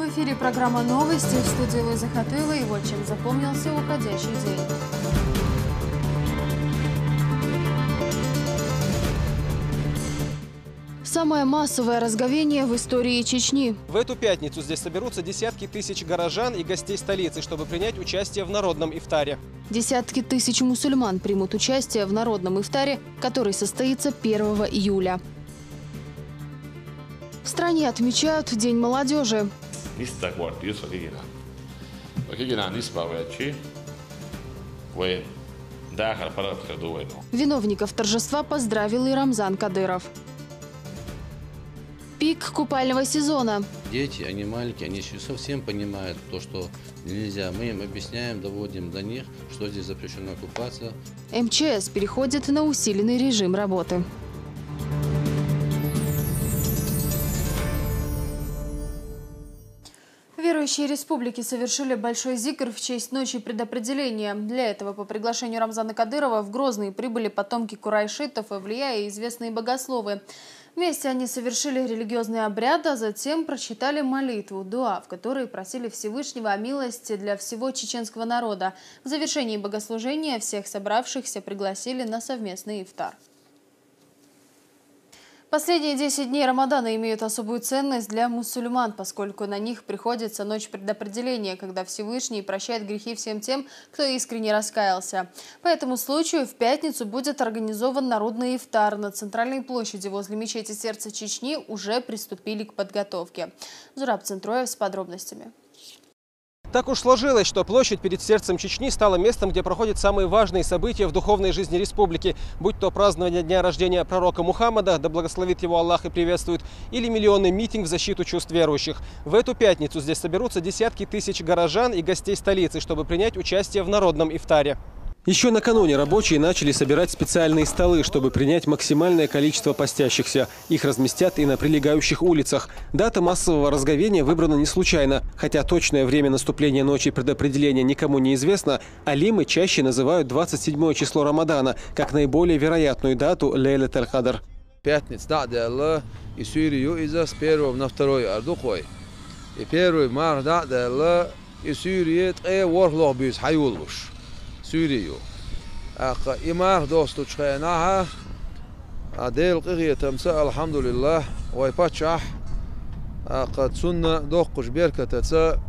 В эфире программа «Новости», в студии Луиза Хатуева, и вот чем запомнился уходящий день. Самое массовое разговение в истории Чечни. В эту пятницу здесь соберутся десятки тысяч горожан и гостей столицы, чтобы принять участие в народном ифтаре. Десятки тысяч мусульман примут участие в народном ифтаре, который состоится 1 июля. В стране отмечают День молодежи. Виновников торжества поздравил и Рамзан Кадыров. Пик купального сезона. Дети, они маленькие, они еще совсем понимают то, что нельзя. Мы им объясняем, доводим до них, что здесь запрещено купаться. МЧС переходит на усиленный режим работы. Верующие республики совершили большой зикр в честь ночи предопределения. Для этого по приглашению Рамзана Кадырова в Грозный прибыли потомки курайшитов, авлия и известные богословы. Вместе они совершили религиозный обряд, а затем прочитали молитву, дуа, в которой просили Всевышнего о милости для всего чеченского народа. В завершении богослужения всех собравшихся пригласили на совместный ифтар. Последние 10 дней Рамадана имеют особую ценность для мусульман, поскольку на них приходится ночь предопределения, когда Всевышний прощает грехи всем тем, кто искренне раскаялся. По этому случаю в пятницу будет организован народный ифтар. На центральной площади возле мечети Сердца Чечни уже приступили к подготовке. Зураб Центроев с подробностями. Так уж сложилось, что площадь перед сердцем Чечни стала местом, где проходят самые важные события в духовной жизни республики, будь то празднование дня рождения пророка Мухаммада, да благословит его Аллах и приветствует, или миллионный митинг в защиту чувств верующих. В эту пятницу здесь соберутся десятки тысяч горожан и гостей столицы, чтобы принять участие в народном ифтаре. Еще накануне рабочие начали собирать специальные столы, чтобы принять максимальное количество постящихся. Их разместят и на прилегающих улицах. Дата массового разговения выбрана не случайно. Хотя точное время наступления ночи предопределения никому не известно, алимы чаще называют 27 число Рамадана как наиболее вероятную дату Лейлат аль-Кадр. Пятница, да, Аллах, и Сирию из-за с 1 на 2 ардухой. И 1 марта, да, Аллах, и Сирию, и Ворхлох бис хайулуш. Сирию. إمار دوستو شخيناها عديل قغية تمساء الحمد لله ويباتشح قد سنة دوقش بيركة تساء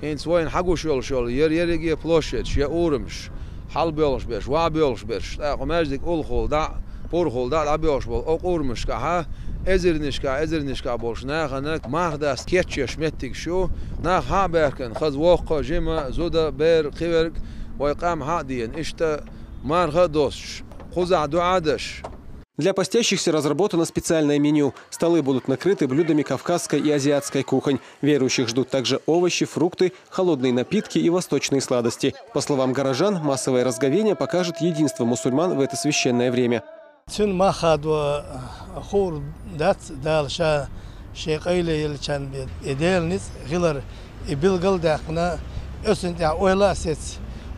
هين سوين حقو شول يريجي بلوشيتش يا أورمش حل بيولش بيش وا بيولش بيش تاقو ماجدك أولخول دا بورخول دا بيولش بول أو أورمش كها إزرنشكا بولش ناخنك مار داست كيتشيش متك شو ناخ ها بيركن خز وقا جيما زودا بير قيورك ويقام هادين إشتا مار دوش خزع дуадаш. Для постящихся разработано специальное меню. Столы будут накрыты блюдами кавказской и азиатской кухонь. Верующих ждут также овощи, фрукты, холодные напитки и восточные сладости. По словам горожан, массовое разговение покажет единство мусульман в это священное время.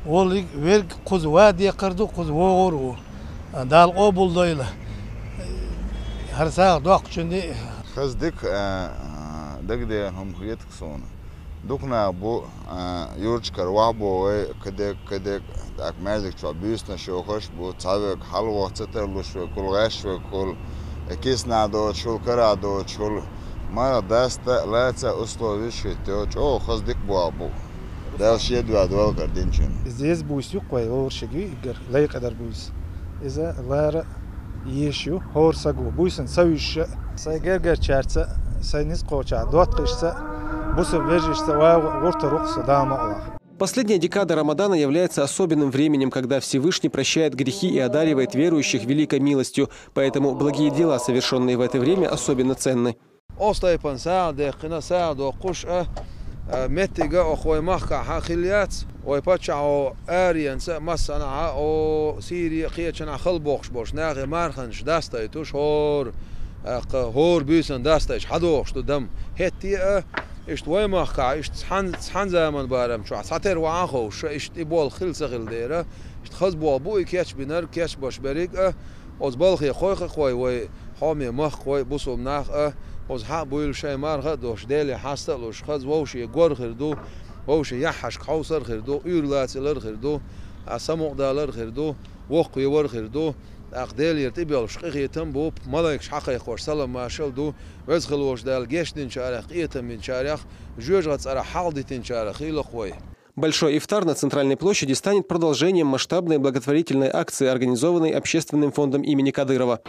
Олик верг куз вади кырды куз вогору дал обулдойла харсаг доқчунди хаздик дагде хам хуетк сон дукна бу юрчкар вабо кадек так мазик чо бюсна шохош бу цавек халво цетерлуш кулгаш кул кисна до чулкара до чул ма даста лаца условиш то чо хаздик бу Здесь бусю кой оршиги игр лай кадар бус. Иза лара ешю хорсагу буйсан савиш сайгер чарца сайнис коча дот кышса бусу вежишса ва ворта рухса дама. Последняя декада Рамадана является особенным временем, когда Всевышний прощает грехи и одаривает верующих великой милостью, поэтому благие дела, совершенные в это время, особенно ценны. متجا أخوي مخكع حخليات ويبتشعو آريان مسنا أو سيري قيتشنا خلبوخش بوش ناغي مارخنش داستا توش هور بيسن داستاش حدوخش دم هتي اشت وي مخكع اشت حن زمان بارم شو ساتر وعاخوش اشت يبول خلص غلديرة اشت خزبو بو كيتش بنر كيتش باش بريك أوز بالخي خوي وي حامي مخ خوي بوسو مناخ وزحا بويل شيء مارغة دوش ديلي حاسة لوش خز ووشي يقور خردو ووشي يحش خوصر خردو يرلات لر خردو عسمو دالر خردو وق يور خردو أقدال يرتبي شقيق يتم بوب ملاك شحقيق ورسلم ما شل دو وزخل وش دال جيشتين شارخ يتم من شارخ جوجغت على حالدتين شارخ يلقوي. Большой ифтар на Центральной площади станет продолжением масштабной благотворительной акции, организованной Общественным фондом имени Кадырова.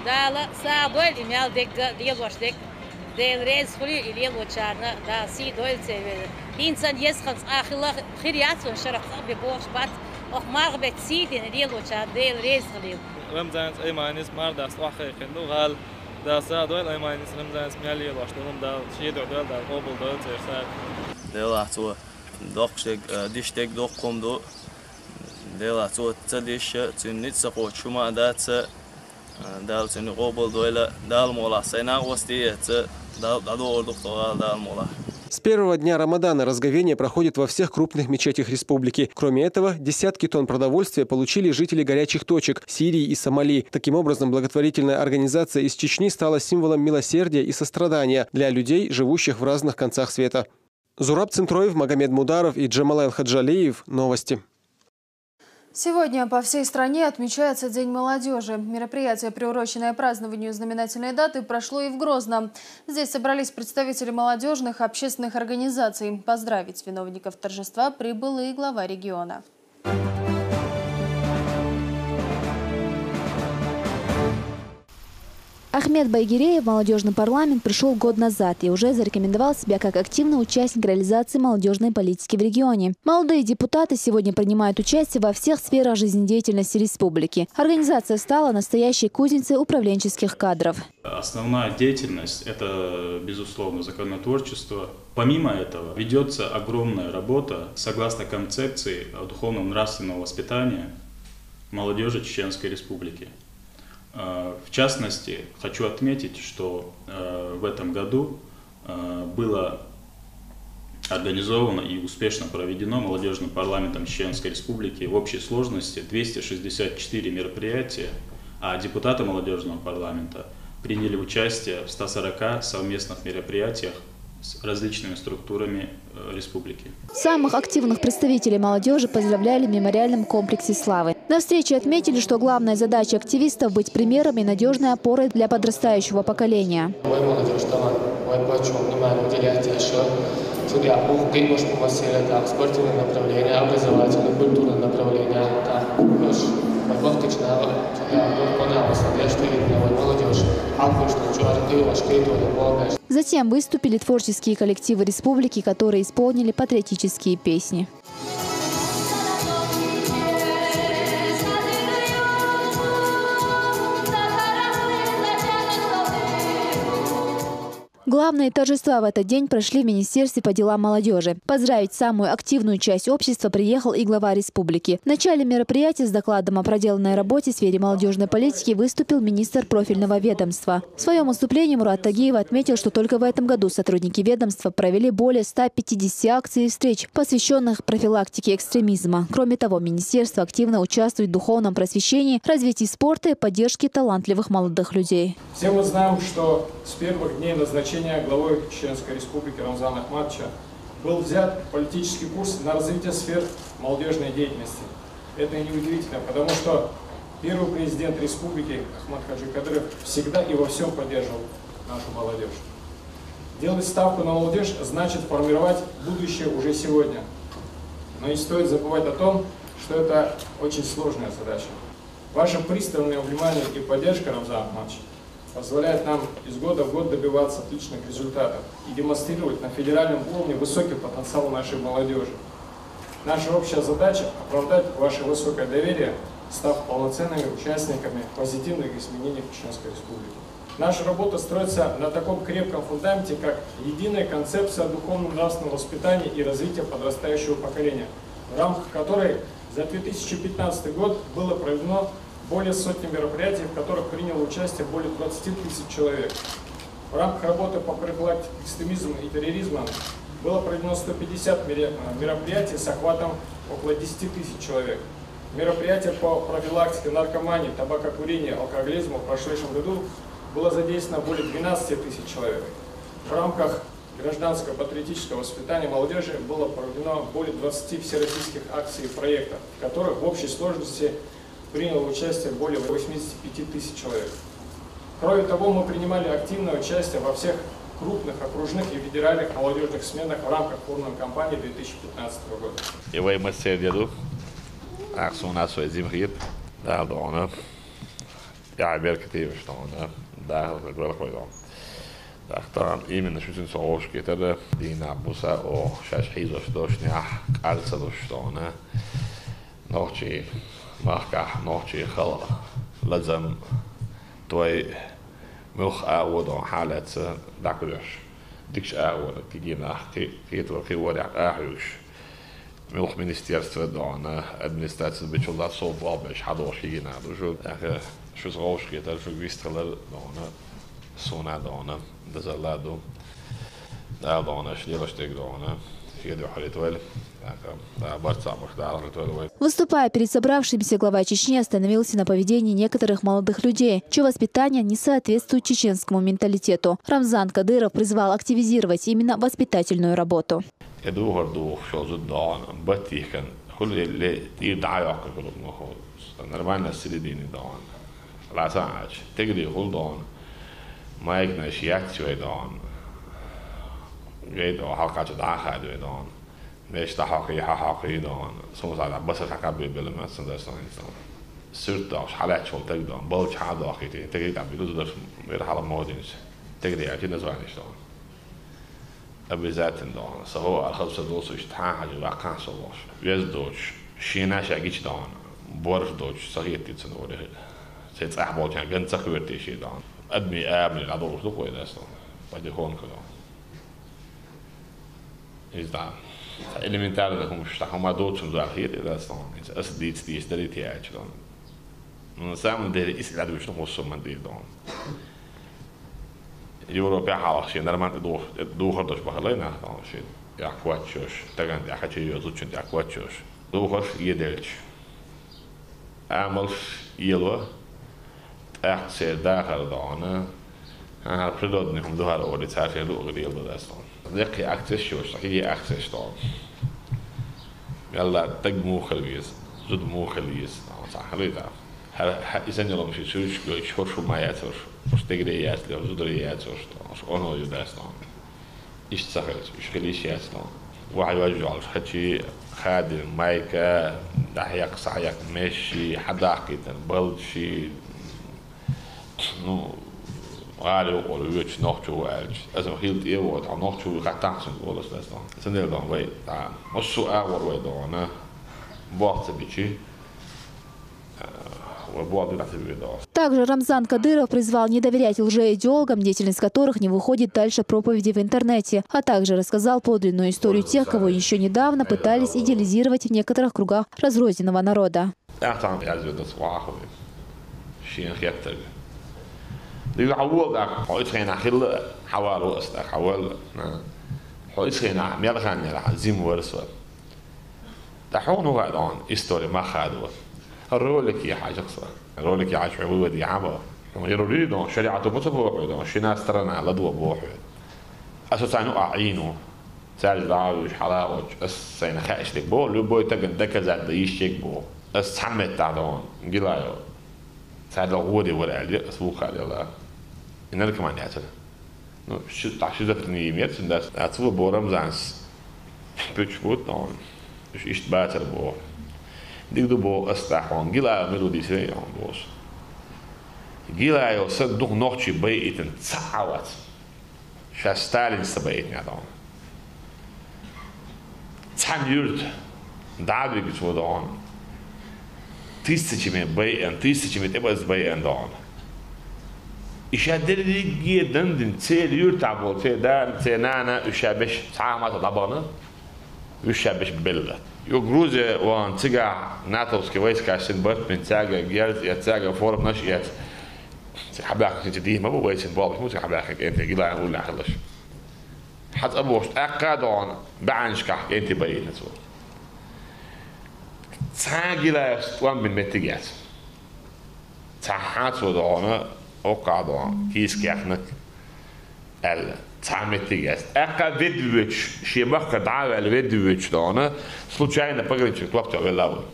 Doqshek dishtek doqqomdo dela so tsadish tsinit saqo chuma datsa dal tsini qobol doila dal mola sena ostiyetse dal doktora dal мола. С первого дня Рамадана разговение проходит во всех крупных мечетях республики. Кроме этого, десятки тонн продовольствия получили жители горячих точек Сирии и Сомали. Таким образом, благотворительная организация из Чечни стала символом милосердия и сострадания для людей, живущих в разных концах света. Зураб Центроев, Магомед Мударов и Джамалайл Хаджалиев. Новости. Сегодня по всей стране отмечается День молодежи. Мероприятие, приуроченное празднованию знаменательной даты, прошло и в Грозном. Здесь собрались представители молодежных общественных организаций. Поздравить виновников торжества прибыл и глава региона. Ахмед Байгиреев в молодежный парламент пришел год назад и уже зарекомендовал себя как активный участник реализации молодежной политики в регионе. Молодые депутаты сегодня принимают участие во всех сферах жизнедеятельности республики. Организация стала настоящей кузницей управленческих кадров. Основная деятельность – это, безусловно, законотворчество. Помимо этого, ведется огромная работа согласно концепции духовно-нравственного воспитания молодежи Чеченской Республики. В частности, хочу отметить, что в этом году было организовано и успешно проведено молодежным парламентом Чеченской Республики в общей сложности 264 мероприятия, а депутаты молодежного парламента приняли участие в 140 совместных мероприятиях с различными структурами республики. Самых активных представителей молодежи поздравляли в мемориальном комплексе «Славы». На встрече отметили, что главная задача активистов – быть примером и надежной опорой для подрастающего поколения. Затем выступили творческие коллективы республики, которые исполнили патриотические песни. Главные торжества в этот день прошли в Министерстве по делам молодежи. Поздравить самую активную часть общества приехал и глава республики. В начале мероприятия с докладом о проделанной работе в сфере молодежной политики выступил министр профильного ведомства. В своем выступлении Мурат Тагиев отметил, что только в этом году сотрудники ведомства провели более 150 акций и встреч, посвященных профилактике экстремизма. Кроме того, министерство активно участвует в духовном просвещении, развитии спорта и поддержке талантливых молодых людей. Все мы знаем, что с первых дней назначения главой Чеченской Республики Рамзана Ахматовича был взят политический курс на развитие сфер молодежной деятельности. Это неудивительно, потому что первый президент республики Ахмад Хаджи Кадыров всегда и во всем поддерживал нашу молодежь. Делать ставку на молодежь значит формировать будущее уже сегодня. Но не стоит забывать о том, что это очень сложная задача. Ваше пристальное внимание и поддержка, Рамзан Ахматович, позволяет нам из года в год добиваться отличных результатов и демонстрировать на федеральном уровне высокий потенциал нашей молодежи. Наша общая задача – оправдать ваше высокое доверие, став полноценными участниками позитивных изменений в Чеченской Республике. Наша работа строится на таком крепком фундаменте, как единая концепция духовно-нравственного воспитания и развития подрастающего поколения, в рамках которой за 2015 год было проведено более сотни мероприятий, в которых приняло участие более 20 тысяч человек. В рамках работы по профилактике экстремизма и терроризма было проведено 150 мероприятий с охватом около 10 тысяч человек. Мероприятия по профилактике наркомании, табакокурения, алкоголизма в прошедшем году было задействовано более 12 тысяч человек. В рамках гражданского патриотического воспитания молодежи было проведено более 20 всероссийских акций и проектов, в которых в общей сложности приняло участие более 85 тысяч человек. Кроме того, мы принимали активное участие во всех крупных окружных и федеральных молодежных сменах в рамках форумной кампании 2015 года. Eu mă serdedu, acționa să zimrit, dar doamnă, я беркетив, что она, да, говорю, так там именно что ты слышишь, это дина буса о сейчас хизо что шня, кажется, что она ночи, махка, ночи хала, лазам твой مخ أعود حالة دكتورش دكش أعود كجينا كيتو كيوري أعيش مخ министерство دانا администрация بيشولا صوب وابش حدوش كجينا دوشو أخ شو صغوش كده شو بيستغل دانا سونا دانا دزلادو دانا شليلش تك دانا يدو حريتوال Выступая перед собравшимися, глава Чечни остановился на поведении некоторых молодых людей, чье воспитание не соответствует чеченскому менталитету. Рамзан Кадыров призвал активизировать именно воспитательную работу. مش تحقي دون صوص على بس حكابي بلا ما صدقت صرت أو حالات شو تقدر بلش حدا أخيتي تقدر تعمل جزء درس غير حالا مودينش تقدر يعني نزوانيش دون أبي ذات دون سهو الخبز دوس يشتحان حاجة واقع صلاش يز دوش شيناش أجيش دون بورش دوش صغير تتصنوري سيت أحبط يعني جن تكبرتي شيء دون أدمي أبني العدو شو كويس دون بدي هون كده إذا elementära kunskap om då som där heter det så att det är det är då. Men samma det är isla du som som man det då. Europa har sig när man då har det bara läna då så jag kvartjörs tagan jag har ju så chunt jag kvartjörs då har yedelch amal yelo att se där då han har produkt om du har ordet här så då det är så ذكي أكتش شو شكلي أكتش طبعا يلا تجمو خليس زود مو خليس صح خليدا إذا يلا مش يسويش كل شو ما ياتر مش تقدر ياتر زود ياتر مش أنا يدرس طبعا إيش سهل إيش خليش ياتر واحد وجه على حكي خادم مايكا دحيق صحيح ماشي حدا كده بلشي نو قال يقول ويش نحجو وعالج لازم خيلت إيه وضع نحجو وقتاحسن ولا سلسلة سندل دون ويد مش سؤال وروي دونه بوقت بيجي Также Рамзан Кадыров призвал не доверять лжеидеологам, деятельность которых не выходит дальше проповеди в интернете, а также рассказал подлинную историю тех, кого еще недавно пытались идеализировать в некоторых кругах разрозненного народа. Det يعوض حويس خينا خل حوار وسط حوال حويس خينا ميل خان زيم ورسوا تحون هو عن إستوري ما خادوا الرولك يا حاجة قصة الرولك يا عشوائي ودي عبا يريدون شريعة مصبوح ودون شنا استرنا على ضوء بوح أساسا نقعينه سال دعوش حلاوج السين خاش لك بو لو بو تجن دكزات ديشك بو استحمت تعدون جلايو سال غودي ولا علي اسبوع على الله إن أنا كمان يعتل شو تعشيزة النيميات الناس أتصور بورم زانس بيتشبوت نون مش إيش باتر بو ديك دو بو استحوان جيلا ميلودي سريع بوس جيلا يو سد دوغ نوتشي بيئتن تعوت شا ستالين سبيئتن يعدون تان يرد دعبي كتو دون تيستيجي من بيئن تيستيجي من تبقى بيئن دون İşadet edildiğinden çel yurtabol çedan çenana üşabeş sağmat dabana üşabeş bella. Yo Gruzya wan tiga natovski войска sin bart min tiga gert ya tiga form nashiat. حباك انت دي ما بو ويسن بالك مو حباك انت قلا ولا خلص. حد ابوش اقادون بعنشك انت بين سو. تاجلا وان من متيجات. تحات ودونا وقعدوا كيس كيخنك ال Цаметигас. Эка ведвич, шемаха дава ведвич, да она случайно пограничник клапта велаву.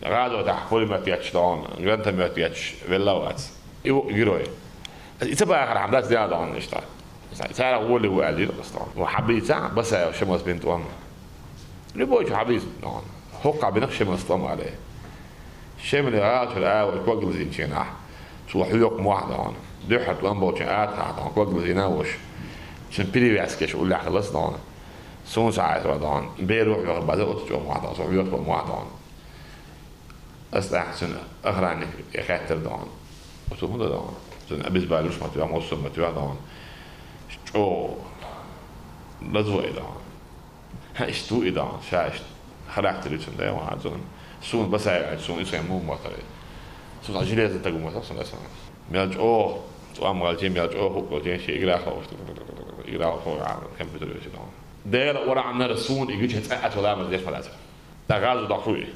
Радо да полиматияч да она, грантаматияч велавац. Иво герой. Это бقى آخر حملات زيادة عن الاشتراك. سعره هو اللي وقع لي الاسطوانة. وحبيتها بس يا شمس بنت وانا. اللي بوجه حبيت نون. حقع بنفس شمس طم عليه. شمل رات الآوي كوجل زين شناح. شو حيوك واحدة وانا. دحت وان بوجه آتها عن كوجل زيناوش. شن بيري بيسكش ولا خلص دون. سون ساعات ودون. بيروح يقرب بعد وقت جو واحدة. شو حيوك واحدة دون. أستحسن أخراني يخاطر دون. وشو هذا دون. Sen abisbärlus material måste material då. Och lazoi då. Ha istu idag särskilt karaktär det var alltså så bara säga så är det motor. Så jag gillar det tagga motor såna såna. Men så amral till mig och det är shit igra för computer så då. Det ورا عنا رسون يجي تسقط ولا ما بديش ملاته. ده غاز ضخوي.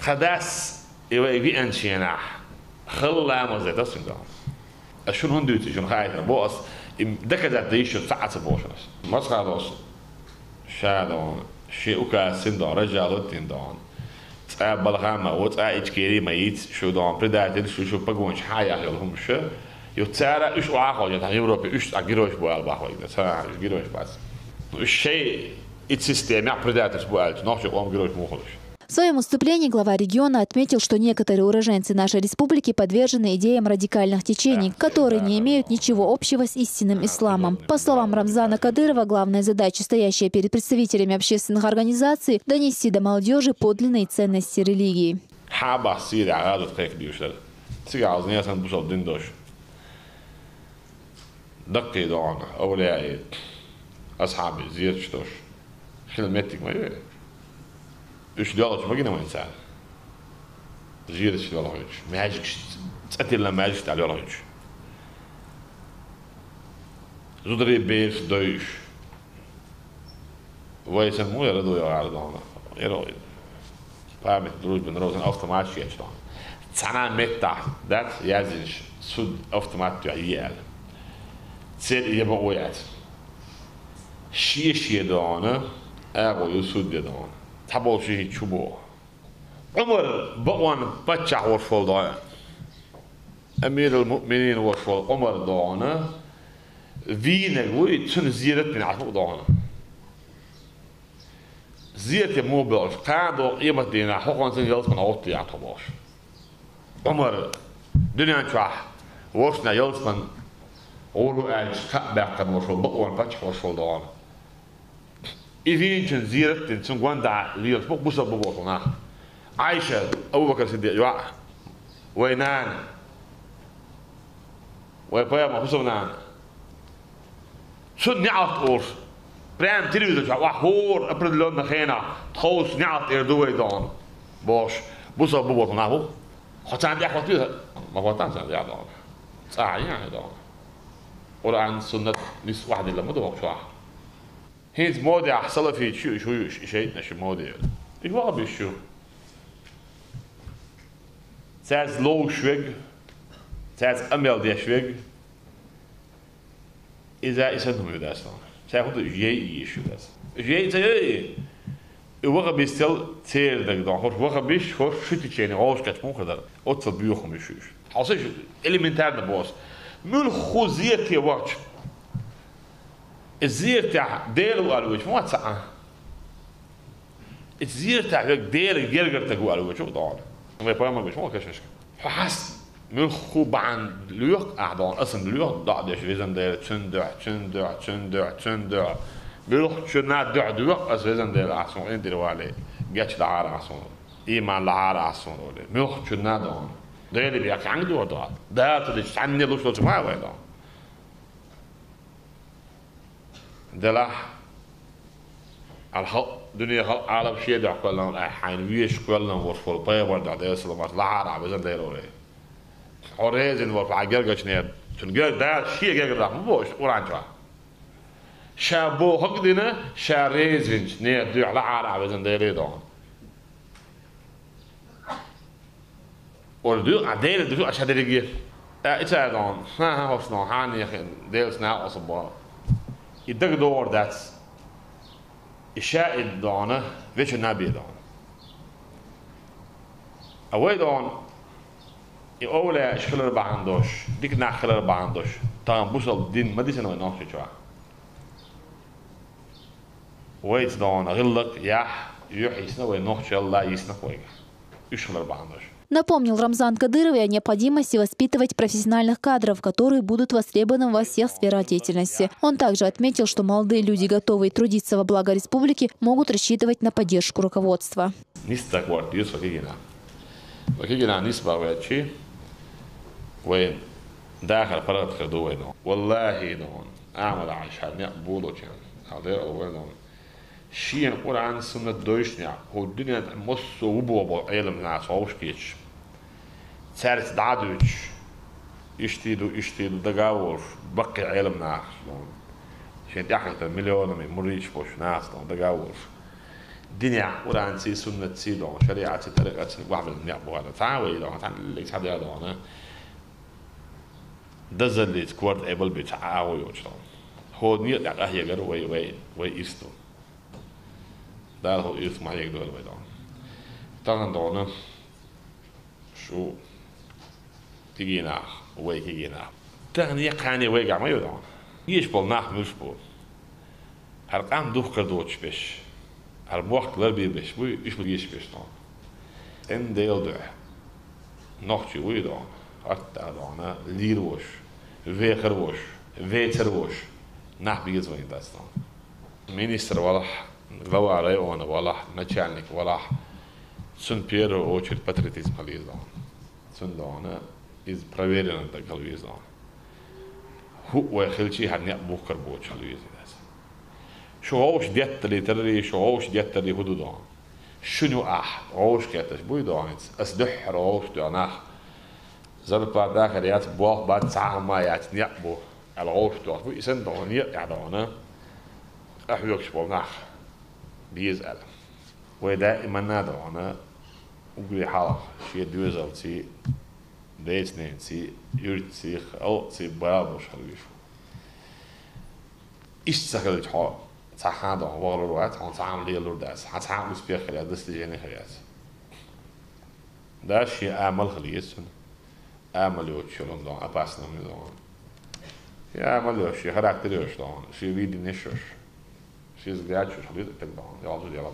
خداس يجي انشينا خلا ما زي ده سنده. شون هندوتي شون خايف بوس دكذا ديش ساعة بوشنس ما صارش شادون شيء وكا سندون رجال تندون تاب بالغامة وتاع إتكيري ميت شو دون بداية شو بقونش حياة يلهم شو يتسارع إيش وعاقل يعني يوروبي إيش أجيروش بوال بحوي ده سارع أجيروش بس الشيء السيستم بداية بوال نحشي قام جيروش مخلص. В своем выступлении глава региона отметил, что некоторые уроженцы нашей республики подвержены идеям радикальных течений, которые не имеют ничего общего с истинным исламом. По словам Рамзана Кадырова, главная задача, стоящая перед представителями общественных организаций, донести до молодежи подлинные ценности религии. إيش ديالك ما جينا وين سال زيادة إيش ديالك ما هاجكش تأتي لما هاجكش تعالي ولا هيج زودري بيش دويش ويسن مو يردو يا عالدانا يروي فهمت دروج بن روزن أوتوماتيك يشتغل تسعنا متى ده يازنش سود أوتوماتيك يال تسير يبغى ويات شيء دانا أبغى يسود دانا تبغى شيء شبوه عمر بقوان بتشع ورفول ضايع أمير المؤمنين ورفول عمر ضاعنا فينا وي تون زيرت من عفو ضاعنا زيرت مو باش قاعدوا قيمة دينا حقن سن يلس من عطي عطباش عمر دنيا نشاح ورشنا يلس من أولو أنش كأبقى ورفول بقوان بتشع ورفول ضاعنا إذا زيرت تنسون قواندا ليرس بق بوسا بوصنا عائشة أبو بكر الصديق يوع وينان ويبايا ما حسبنان شو نعت أور برام تلفزيون وحور أبرد لون خينا تخوص نعت إردوي دون باش بوسا بوصنا هو حتى عندي أخوات فيها ما فاتن عندي دون ساعة يعني دون ولا عن سنة نس واحد اللي ما دوق شو هيز مودي أحصل في شو شيء نش مودي إيش بقى بيشو تاز لو شويج تاز أميل دي شويج إذا إسنهم يدرسون تاخد جي يشو درس جي تاي وقت بيستل تير دك دون هو وقت بيش هو شو تيجي عاوز كتمون كذا أتصل بيوخم يشوش حاصل إليمنتار نبوس من خوزية وقت الزير تاع ديرو الوش مو تسعة الزير تاع دير جرجر تقول الوش شو ضاع ما يبغى ما بيش مو كشش حس من خوب عن ليوك أعضان أصلا ليوك ضاع ديش فيزن دير تندع بيروح شو نادع ديوك أصلا فيزن دير عصون إنت روالي جاتش لعار عصون إيمان لعار عصون ولا بيروح شو نادع ده اللي بيحكي عن ديوك ضاع ده تدش عني لوش لوش ما هو ده دلح الحق دنيا خلق عالم شيء ده كلنا حين ويش كلنا ورفول طيب ورد على السلامات لا عرب زين ديروري حوريزن ورفع عجرجش نير تنقل ده شيء جرجر ده مبوش ورانجوا شابو هقدنا شاريزن نير دي على عرب زين ديري دون وردو عديل دو عشان ديري It's a don. Hos no han deels na als op. I dig door dat. Isha dona, which na be don. Away don. I ola schiller baandosh. Dik na schiller baandosh. Tam busal din madisen no nog chwa. Wait don غلق يا يحسنا ونوح شاء الله يسنا كويس. يشغل بعضش. Напомнил Рамзан Кадыров о необходимости воспитывать профессиональных кадров, которые будут востребованы во всех сферах деятельности. Он также отметил, что молодые люди, готовые трудиться во благо республики, могут рассчитывать на поддержку руководства. شيء نقول عن سنة دوشنا هو الدنيا مص وبوبو علم ناس عوش كيش سارت دعدوش يشتيدو دقاور بقي علم ناس شين تحت مليون من مريش بوش ناس دقاور الدنيا نقول عن سي سنة سيدون شريعة طريقة واحد من يعبو هذا تعاوي لو تعال اللي تحدي هذا أنا دزل سكوارد ابل بتعاوي وشلون هو نيت يعني هي جرو وي إستو ده هو يسمع يقدر بيدان طبعا دونه شو تيجينا وين تيجينا تاني يقعني ويجع ما يدان يشبل ناح مش بول هالقام دوخ كردوش بيش هالبوقت لربي بيش وي يشبل بيش دان ان ديل ده نوختي ويدان حتى دانه ليروش ويخروش ويتروش ناح بيجز وين داستان مينستر والله глава района валах начальник валах сын в первую очередь патриотизм хализон сын дона из проверенного хализон هو خلشي هنيا بوكر بوش хализон شو هوش ديتري تري شو هوش ديتري حدودان شنو هوش كاتش بويدان أصدح هوش دانخ زاد بعد آخر يات بوه بعد ساعة ما يات نيابو الهوش دان بو إنسان دانية يعدانا أحيوكش بونخ بيزعل ودائما نادعنا وقولي حالك شيء دوزل سي ديتنين سي يرتسي أو سي بابوش هلويشو إيش سكلت حال تحاضر وغلوات عن تعامل لي لورداس هتعامل سبيخ خليات دست جاني خليات ده شيء أعمل خليس أعمل يوتشلون دون أباسنا من دون يعمل يوشي خراكتر يوش دون شيء بيدي نشوش She's glad she's a little bit down. Jag tror det var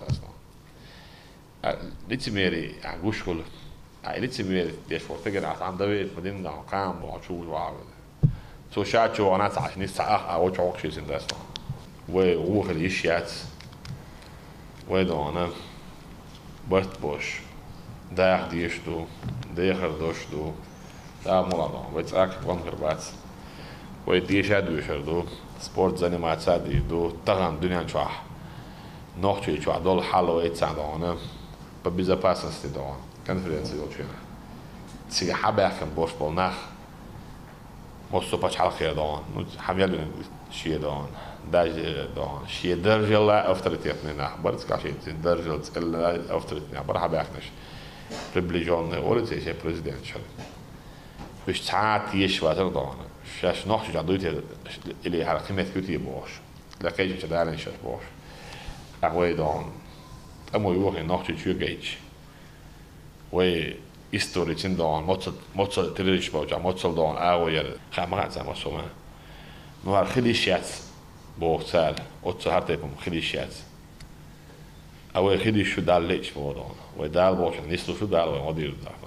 det. Lite mer i Angushkul. Lite mer det får tycka att andra vet med den där kan bara tro var. Så chat ju annat att ni sa att jag också syns det så. Och det är chat. Då ana bort bosh. Där det är då. Det är då. Där måla då. Vet jag vad man gör. Det är chat då. سبورت заниматься до таган дунян чуа ночи чуа дол хало эцадона по безопасности до конференции очень сига хабахам бош полнах мосто пачал хердон ну хамялин шие дон даже дон шие держала авторитетный нах барц каши держал авторитетный бар хабахнаш приближенный улицы се президент шал биш цаат ешватер дон شاش نوح جدويت اللي على قيمة كتير باش لكيش تدارن شاش باش أقوى دون أمو يوه نوح تشيو جيش وي إستوري تين دون موتسل تريش باوجا موتسل دون أقوى خامات زي ما سوما نوار خليشات بوكسال أوتسل هرتيبهم خليشات أقوى خليش شو دال ليش بودون ويدال باش نيستو شو دال ويمودير دال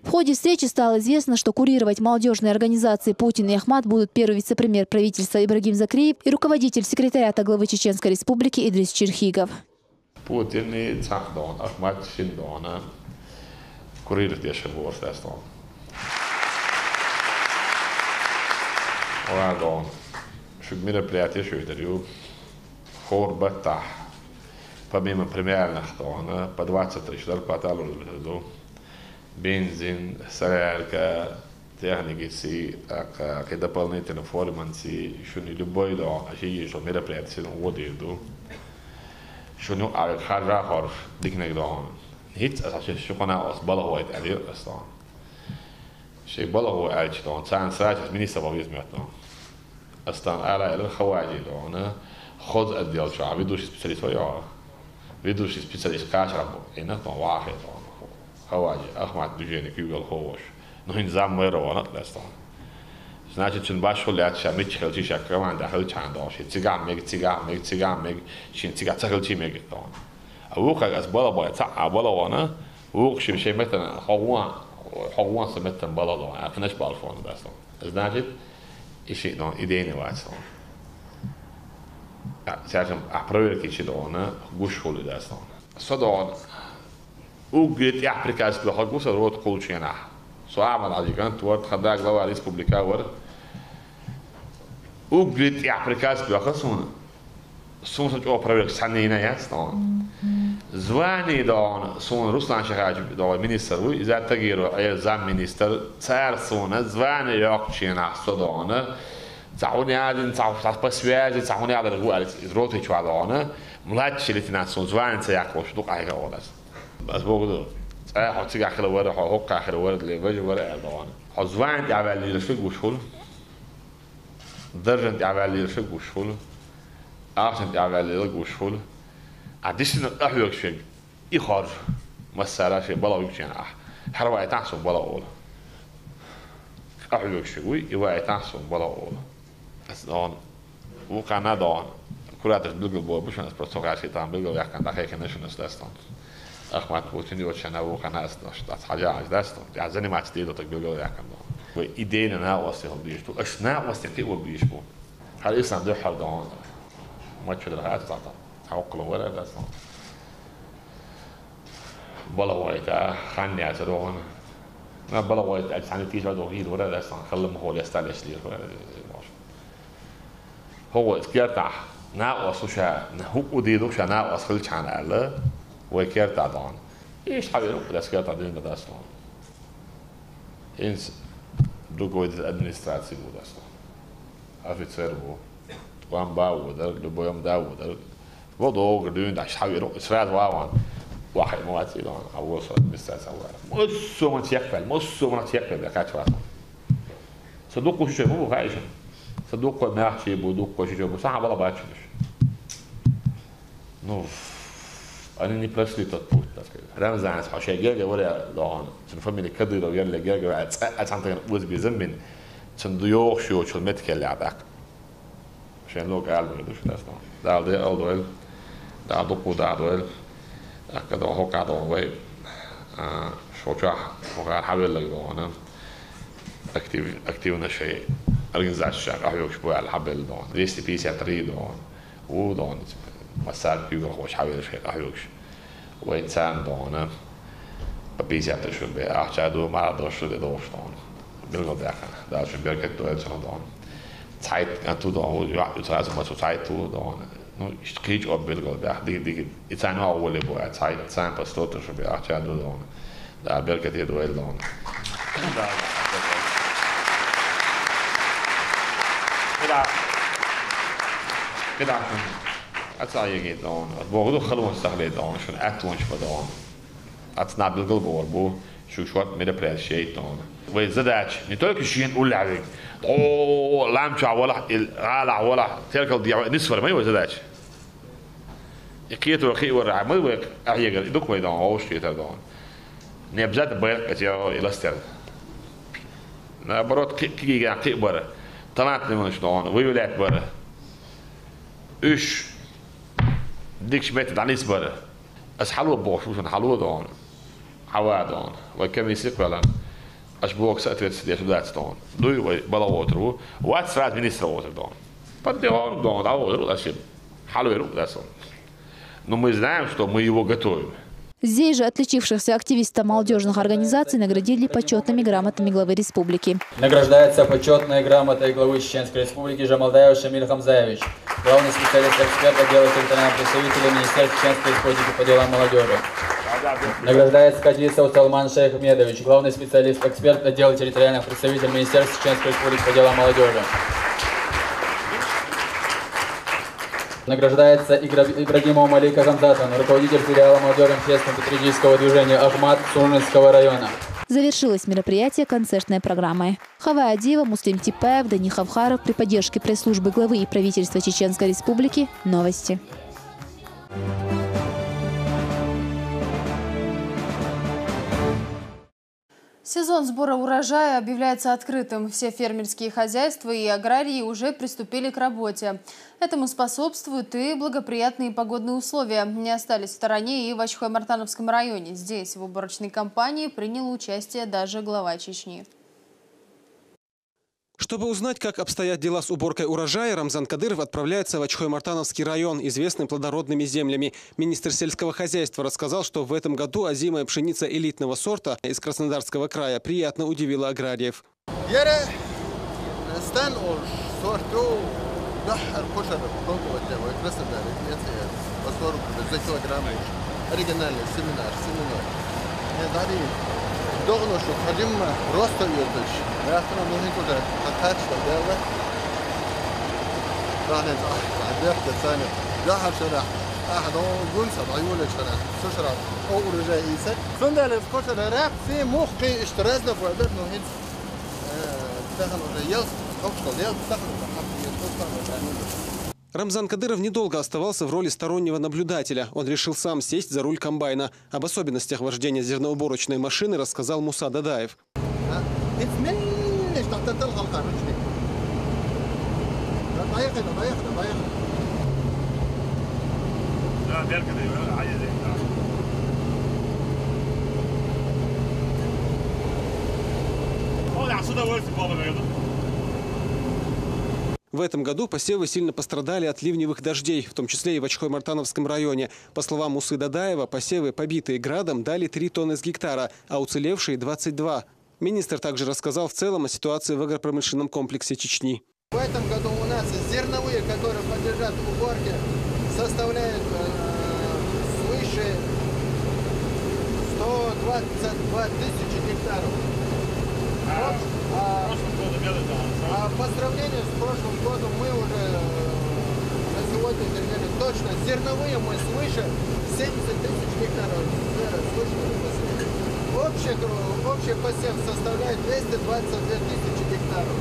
В ходе встречи стало известно, что курировать молодежные организации Путин и Ахмат будут первый вице-премьер правительства Ибрагим Закриев и руководитель секретариата главы Чеченской Республики Идрис Черхигов. Путин и Цахдон, Ахмат Шиндона курировать еще больше стал. Орадон, чтобы мероприятие шутерю, хорбата, помимо премьерных тона, по 23 зарплата лужду. Бензин, солярка, техники, какие дополнительные формы, еще не любой дом, а еще мероприятие, вот иду. Еще не харахор, дикнек дом. Хит, а сейчас еще кона осбала хуайт алир растан. شيء بلا هو عايش دون سان ساعة منيسة بغيز ميتنا أستان على الخواجي دون خذ الديال شعب يدوش سبيشاليست وياه يدوش سبيشاليست كاشرب هنا دون واحد دون خواجي أخمات بيجيني كيقول خوش نهين زام مرة وانا تلاستان значит شن باش هو لات شامي تخلتي شكرا عند أهل شاندون شيء تيجا ميج شين تيجا تخلتي ميج دون أوقع أس بلا باي تاع بلا وانا وقع شيء مثلا حقوان سمتن بلا دون أفنش بالفون بس значит إشي دون إيديني واتسون سأجم أحبرير كيشي دون غوش هولي داستون صدون وقت يحبركاس بلا غوش روت كولشينا سو أعمل عجيكان توارد خداك لوا ريسبوبليكا ور وقت يحبركاس بلا خصون سون سجوا أحبرير سنينا ياستون زواني دون سون روسلان شهاج دون مينيستر وي إذا تغيروا أي زام مينيستر صار سون زواني يقشينا صدون تعوني عادي تعرف بسوياج تعوني على الرجوع روتي شو على أنا ملاتش اللي تناسون زوان سياكوش دوق على كوالس بس بقول حط سيجا آخر ورد حق آخر ورد اللي بيجي ورد أردوان حزوان تعمل لي رفيق وشول درجة تعمل لي رفيق وشول عشان تعمل لي رفيق وشول عديسنا أحيوك شيء يخرج مسألة شيء بلا ويمشي أنا حروا يتعصب بلا أول أحيوك شيء يبغى يتعصب بلا أول دون وقعنا دون كرات البلغ بوا بوش أنا برتوقع شيء تام بلغ يحكي عن دقيقة نشنس داستون أخمات بوتيني وشنا وقعنا أصلاً حاجة عج داستون يعني ما تديله تقبل يحكي دون وإيدينا ناقص هم بيجبو أش ناقص تقوى بيجبو هل إنسان ده حال دون ما تشوف الحياة تعطى عقله ولا داستون بلا وايد خاني عزرون ما بلا وايد أجسام تيجي بعد وغير ولا داستون خلهم هو يستعلي شديد ولا هو كيرتع ناقص وشا هو وديدو شا ناقص خلش عن الله وكيرتع دون إيش حبيبي بس كيرتع دين بداستون إنس دوغويد الأدمنستراتيف بداستون أفيتسير بو وان باو ودر لبويم داو ودر وضو قدوين داش حبيبي إسرائيل واوان واحد مواتي دون أول صار أدمنستراتيف أول مصو ما تيقبل بكاتشوا صدق وش شيء مو غايش صدق ما يحكي بدوق وش يجيبه صح ولا باتشلش نوف أنا نبلش لي تطبوط رمزان حشي جاجا ولا لون تنفهم اللي كذي لو يلا جاجا أتعنتين وز بيزمن تنديوخ شو المتك اللي عباك عشان لوك قال بدوش ناس ده ده أول ده دوق وده دوال أكيد هو قاعد وين شو جاه وقاعد حاول لك دونه أكتيف نشيء organizatie أحيوك شبوع على الحبل دون ريستي بيسي عطري دون ودون مسار بيوغل خوش حاول شيء أحيوكش وإنسان دون بيسي عطري شو بي أحجادو ما دوش دوش دون بيلغل داخل داش بيركت دوال سنة دون تايت أنتو دون يترازو ما تايتو دون نو يشتكيج أو بيلغل داخل دي إنسان هو أولي بوع تايت إنسان بستوتر شو بي أحجادو دون دا بيركت يدوال دون كده عشان أتصايق دون بوغدو خلوه استغلي دون شون أتونش بدون أتصنع بالقلب وربو شوات ميدا بريس شيء دون ويزداش نتوك شيء نقول لعبك أوه لامشع ولا غالع ولا تلك الضياع نصفر ما يوزداش يقيتوا الخي ورع ما يوك أحيق دوك ما يدون أوش شيء تدون نبزات بيرك كتير يلاستر نبرات كي جا كي برا طلعت من شلون ويولات برا إيش ديكش ماتت على برا أس حلوة بوش وشون حلوة دون حوا دون وكم يسيق ولا أشبوك سأتريد سديش ودات دون دوي بلا ووترو وات سرعت منيستر ووتر دون بدي هون دون دا ووتر أشيب حلوة يروح داسون но мы знаем, что мы его готовим. Здесь же отличившихся активистов молодежных организаций наградили почетными грамотами главы республики. Награждается почетной грамотой главы Чеченской республики Жамалдаев Шамиль Хамзаевич, главный специалист-эксперт отдела территориального представителя Министерства Чеченской республики по делам молодежи. Награждается Кадисов Салман Шейхмедович, главный специалист-эксперт отдела территориальных представителей Министерства Чеченской республики по делам молодежи. Награждается Ибрагимов Малика Хамзатовна, руководитель филиала молодежно-общественного патриотического движения Ахмат Сурнинского района. Завершилось мероприятие концертной программой. Хавай Адиева, Муслим Типаев, Дани Хавхаров при поддержке пресс-службы главы и правительства Чеченской Республики. Новости. Сезон сбора урожая объявляется открытым. Все фермерские хозяйства и аграрии уже приступили к работе. Этому способствуют и благоприятные погодные условия. Не остались в стороне и в Ачхой-Мартановском районе. Здесь в уборочной кампании принял участие даже глава Чечни. Чтобы узнать, как обстоят дела с уборкой урожая, Рамзан Кадыров отправляется в Ачхой-Мартановский район, известный плодородными землями. Министр сельского хозяйства рассказал, что в этом году озимая пшеница элитного сорта из Краснодарского края приятно удивила аграриев. دغنو شو خدم راست يدش رفتنا نهي كده تحتاج تداوى رحنا عديت ثانية جاها شرح أحد جنس عيون شرح شرح أو رجائيسة فندل في كشر راب في مخي اشترينا في عدد نهي تاخد رجال خمس رجال تاخد Рамзан Кадыров недолго оставался в роли стороннего наблюдателя. Он решил сам сесть за руль комбайна. Об особенностях вождения зерноуборочной машины рассказал Муса Дадаев. В этом году посевы сильно пострадали от ливневых дождей, в том числе и в Ачхой-Мартановском районе. По словам Мусы Дадаева, посевы, побитые градом, дали 3 тонны с гектара, а уцелевшие – 22. Министр также рассказал в целом о ситуации в агропромышленном комплексе Чечни. В этом году у нас зерновые, которые подлежат уборке, составляют свыше 122 тысячи гектаров. А по сравнению с прошлым годом мы уже на сегодняшний день точно зерновые мы свыше 70 тысяч гектаров. Общий посев составляет 222 тысячи гектаров.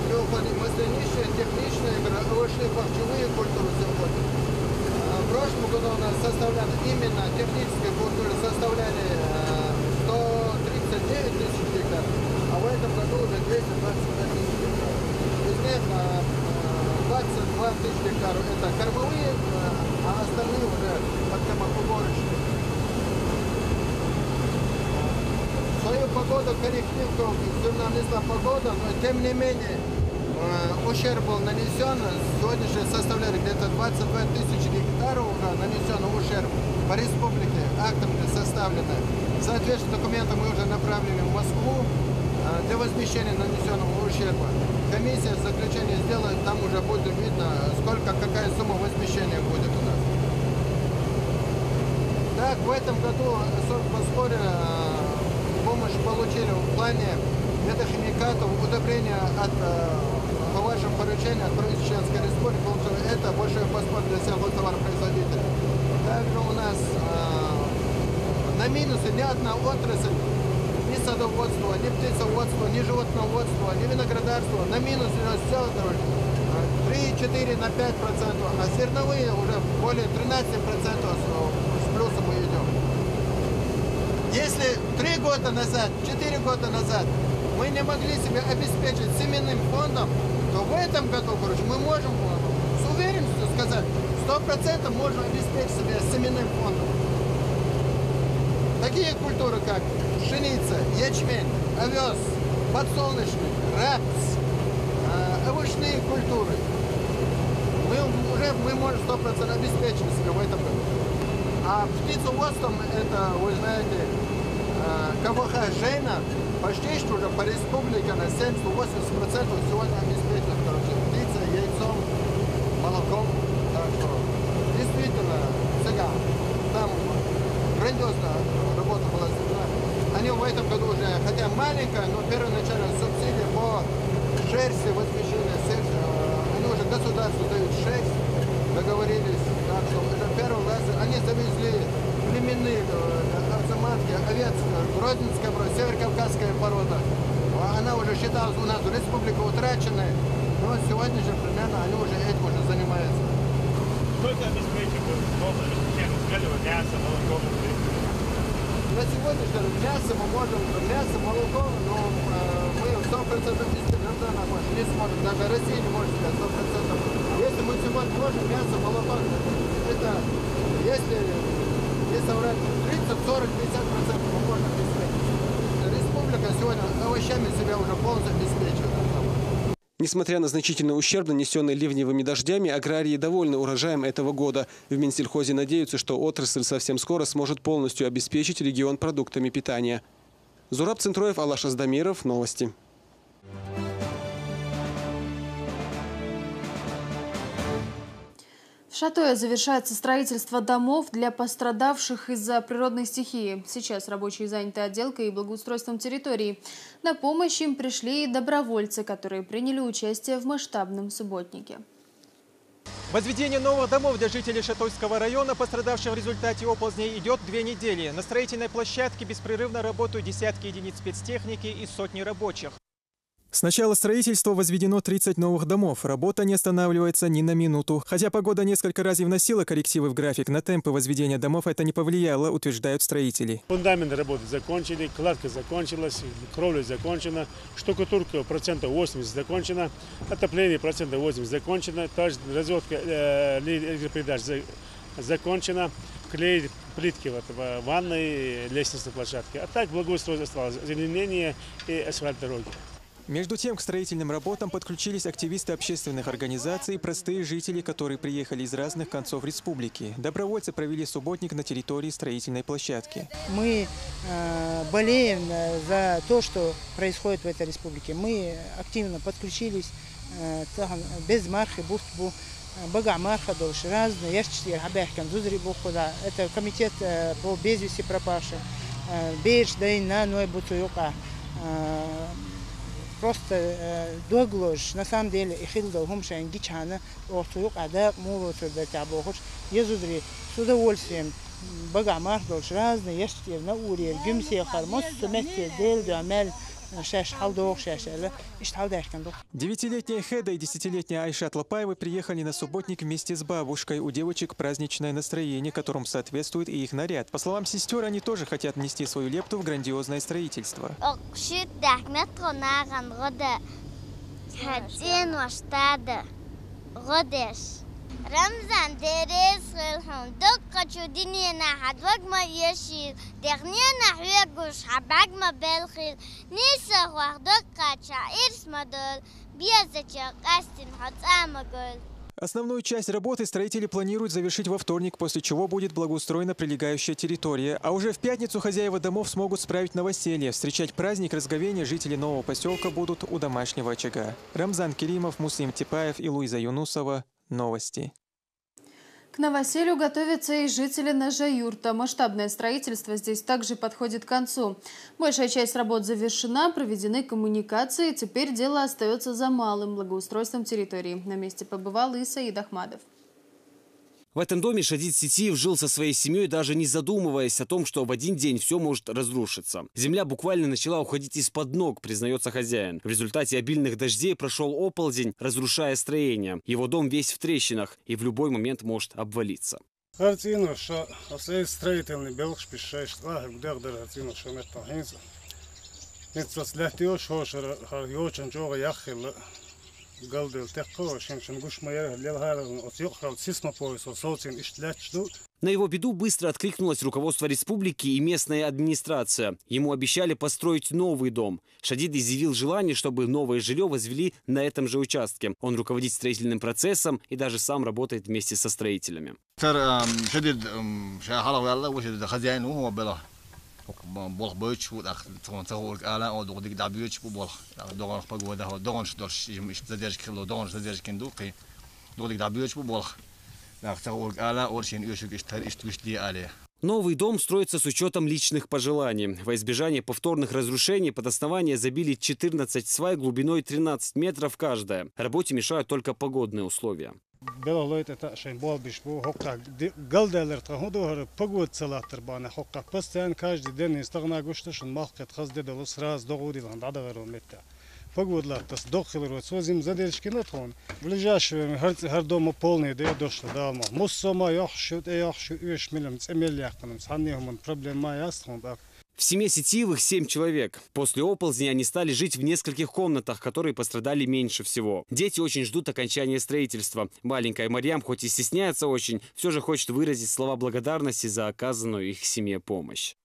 При уходе масляничные, техничные, овощные, овощевые культуры заходят. В прошлом году у нас составляли именно технические культуры составляли 139 тысяч гектаров. А в этом году уже 222 тысячи гектаров. Из них 22 тысячи гектаров это кормовые, а остальные уже подкормоуборочные. Свою погоду, коррективку зерна несла погода, но тем не менее ущерб был нанесен. Сегодня же составляли где-то 22 тысячи гектаров уже нанесен ущерб по республике, актами составлены. Соответственно, документы мы уже направили в Москву для возмещения нанесенного ущерба. Комиссия заключение сделает, там уже будет видно, какая сумма возмещения будет у нас. Так, в этом году Сорбоспоре помощь получили в плане метахимикатов, удобрения по вашему поручению от правительства Чеченской Республики, это большой паспорт для всех товаропроизводителей. Также у нас на минусе ни одна отрасль, ни садоводство, ни птицеводство, ни животноводство, ни виноградарство, на минус все 3-4 на 5%, а зерновые уже более 13% с плюсом мы идем. Если 3 года назад, 4 года назад мы не могли себя обеспечить семенным фондом, то в этом году, мы можем с уверенностью сказать, 100% можем обеспечить себя семенным фондом. Такие культуры, как пшеница, ячмень, овес, подсолнечник, рапс, овощные культуры. Мы можем 100% обеспечить себя в этом году. А птицеводством, это, вы знаете, КВХ Жейна почти что уже по республике на 70-80% сегодня обеспечивает, птицей, яйцом, молоком. Так что действительно, сега, там грандиозная работа была сделана. Они в этом году уже, хотя маленькая, но первоначальная субсидия по шерсти, возмещение шерсти, они уже государству дают шерсть, договорились. Так что это первый раз, они завезли племенные автоматки, овец, Гродненская, северокавказская порода. Она уже считалась у нас в республике утраченной, но сегодня же примерно они уже этим уже занимаются. Сколько обеспечивают мясо, молоко? На сегодняшний мясо мы можем, молоко, но мы 100% действительно не сможем, даже Россия не может сказать 100%. Если мы сегодня можем мясо, молоко, это если не соврать, 30, 40, 50% мы можем обеспечить. Республика сегодня овощами себя уже полностью обеспечивает. Несмотря на значительный ущерб, нанесенный ливневыми дождями, аграрии довольны урожаем этого года. В Минсельхозе надеются, что отрасль совсем скоро сможет полностью обеспечить регион продуктами питания. Зураб Центроев, Алаш Аздамиров. Новости. В Шатое завершается строительство домов для пострадавших из-за природной стихии. Сейчас рабочие заняты отделкой и благоустройством территории. На помощь им пришли и добровольцы, которые приняли участие в масштабном субботнике. Возведение новых домов для жителей Шатойского района, пострадавших в результате оползней, идет 2 недели. На строительной площадке беспрерывно работают десятки единиц спецтехники и сотни рабочих. С начала строительства возведено 30 новых домов. Работа не останавливается ни на минуту. Хотя погода несколько раз и вносила коррективы в график, на темпы возведения домов это не повлияло, утверждают строители. Фундамент работы закончили, кладка закончилась, кровля закончена, штукатурка 80% закончена, отопление 80% закончено, также разводка электропередач закончена, клей плитки в ванной, лестничной площадке. А так благоустройство осталось, озеленение и асфальт дороги. Между тем, к строительным работам подключились активисты общественных организаций и простые жители, которые приехали из разных концов республики. Добровольцы провели субботник на территории строительной площадки. Мы болеем за то, что происходит в этой республике. Мы активно подключились без мархи, бухтбу, бага марха, дольше разные. Это комитет по без вести пропавшим. Бейдж, дайна, ной бутуюка. Просто доглож, на самом деле, и хилдал хумшайн гичана, охтуюк ада мулоту бетабохуш, езудри с удовольствием багамар дольш разные, ешти на уре, гюмсия хармос, сумести дел дуамель. 9-летняя Хеда и 10-летняя Айшат Лапаева приехали на субботник вместе с бабушкой. У девочек праздничное настроение, которым соответствует и их наряд. По словам сестер, они тоже хотят внести свою лепту в грандиозное строительство. رمزان درس خلهم دقة شدني نحد وقما يشيل تغني نحوي قش حبق ما بالخيل نيسخ وقت دقة شعير смодол بيزة قاستن حط амагол. Основную часть работы строители планируют завершить во вторник, после чего будет благоустроена прилегающая территория. А уже в пятницу хозяева домов смогут справить новоселье. Встречать праздник разговения жители нового поселка будут у домашнего очага. Рамзан Керимов, Муслим Типаев и Луиза Юнусова. Новости. К новоселью готовятся и жители Нажа-Юрта. Масштабное строительство здесь также подходит к концу. Большая часть работ завершена, проведены коммуникации. Теперь дело остается за малым – благоустройством территории. На месте побывал и Саид Ахмадов. В этом доме Шадид Ситиев жил со своей семьей, даже не задумываясь о том, что в один день все может разрушиться. Земля буквально начала уходить из-под ног, признается хозяин. В результате обильных дождей прошел оползень, разрушая строение. Его дом весь в трещинах и в любой момент может обвалиться. На его беду быстро откликнулось руководство республики и местная администрация. Ему обещали построить новый дом. Шадид изъявил желание, чтобы новое жилье возвели на этом же участке. Он руководит строительным процессом и даже сам работает вместе со строителями. بول بيتش ودخ تقول على أو دقيق دبيتش بول دقن بقول ده دقنش درش مش تدرج كيلو دقنش تدرج كندوقي دقيق دبيتش بول دخ تقول على أورشين يشوف إشتوشلي عليه. Новый дом строится с учетом личных пожеланий. Во избежание повторных разрушений под основание забили 14 свай глубиной 13 метров каждая. Работе мешают только погодные условия. Белолойт это шейн бол бишбу хокка галдалер тахудугар погод салатер бана хокка постоянно каждый день истагна гушташн малкет хазде дол сраз догудилан дадаверон метта погодла тас дохилер созим задержкина тон в ближайшее хар дома полный да дошло далма муссома яхшут яхшу 3 миллион цемел яхтанам саннихом проблема ястон так. В семье Сетиевых 7 человек. После оползни они стали жить в нескольких комнатах, которые пострадали меньше всего. Дети очень ждут окончания строительства. Маленькая Марьям, хоть и стесняется очень, все же хочет выразить слова благодарности за оказанную их семье помощь.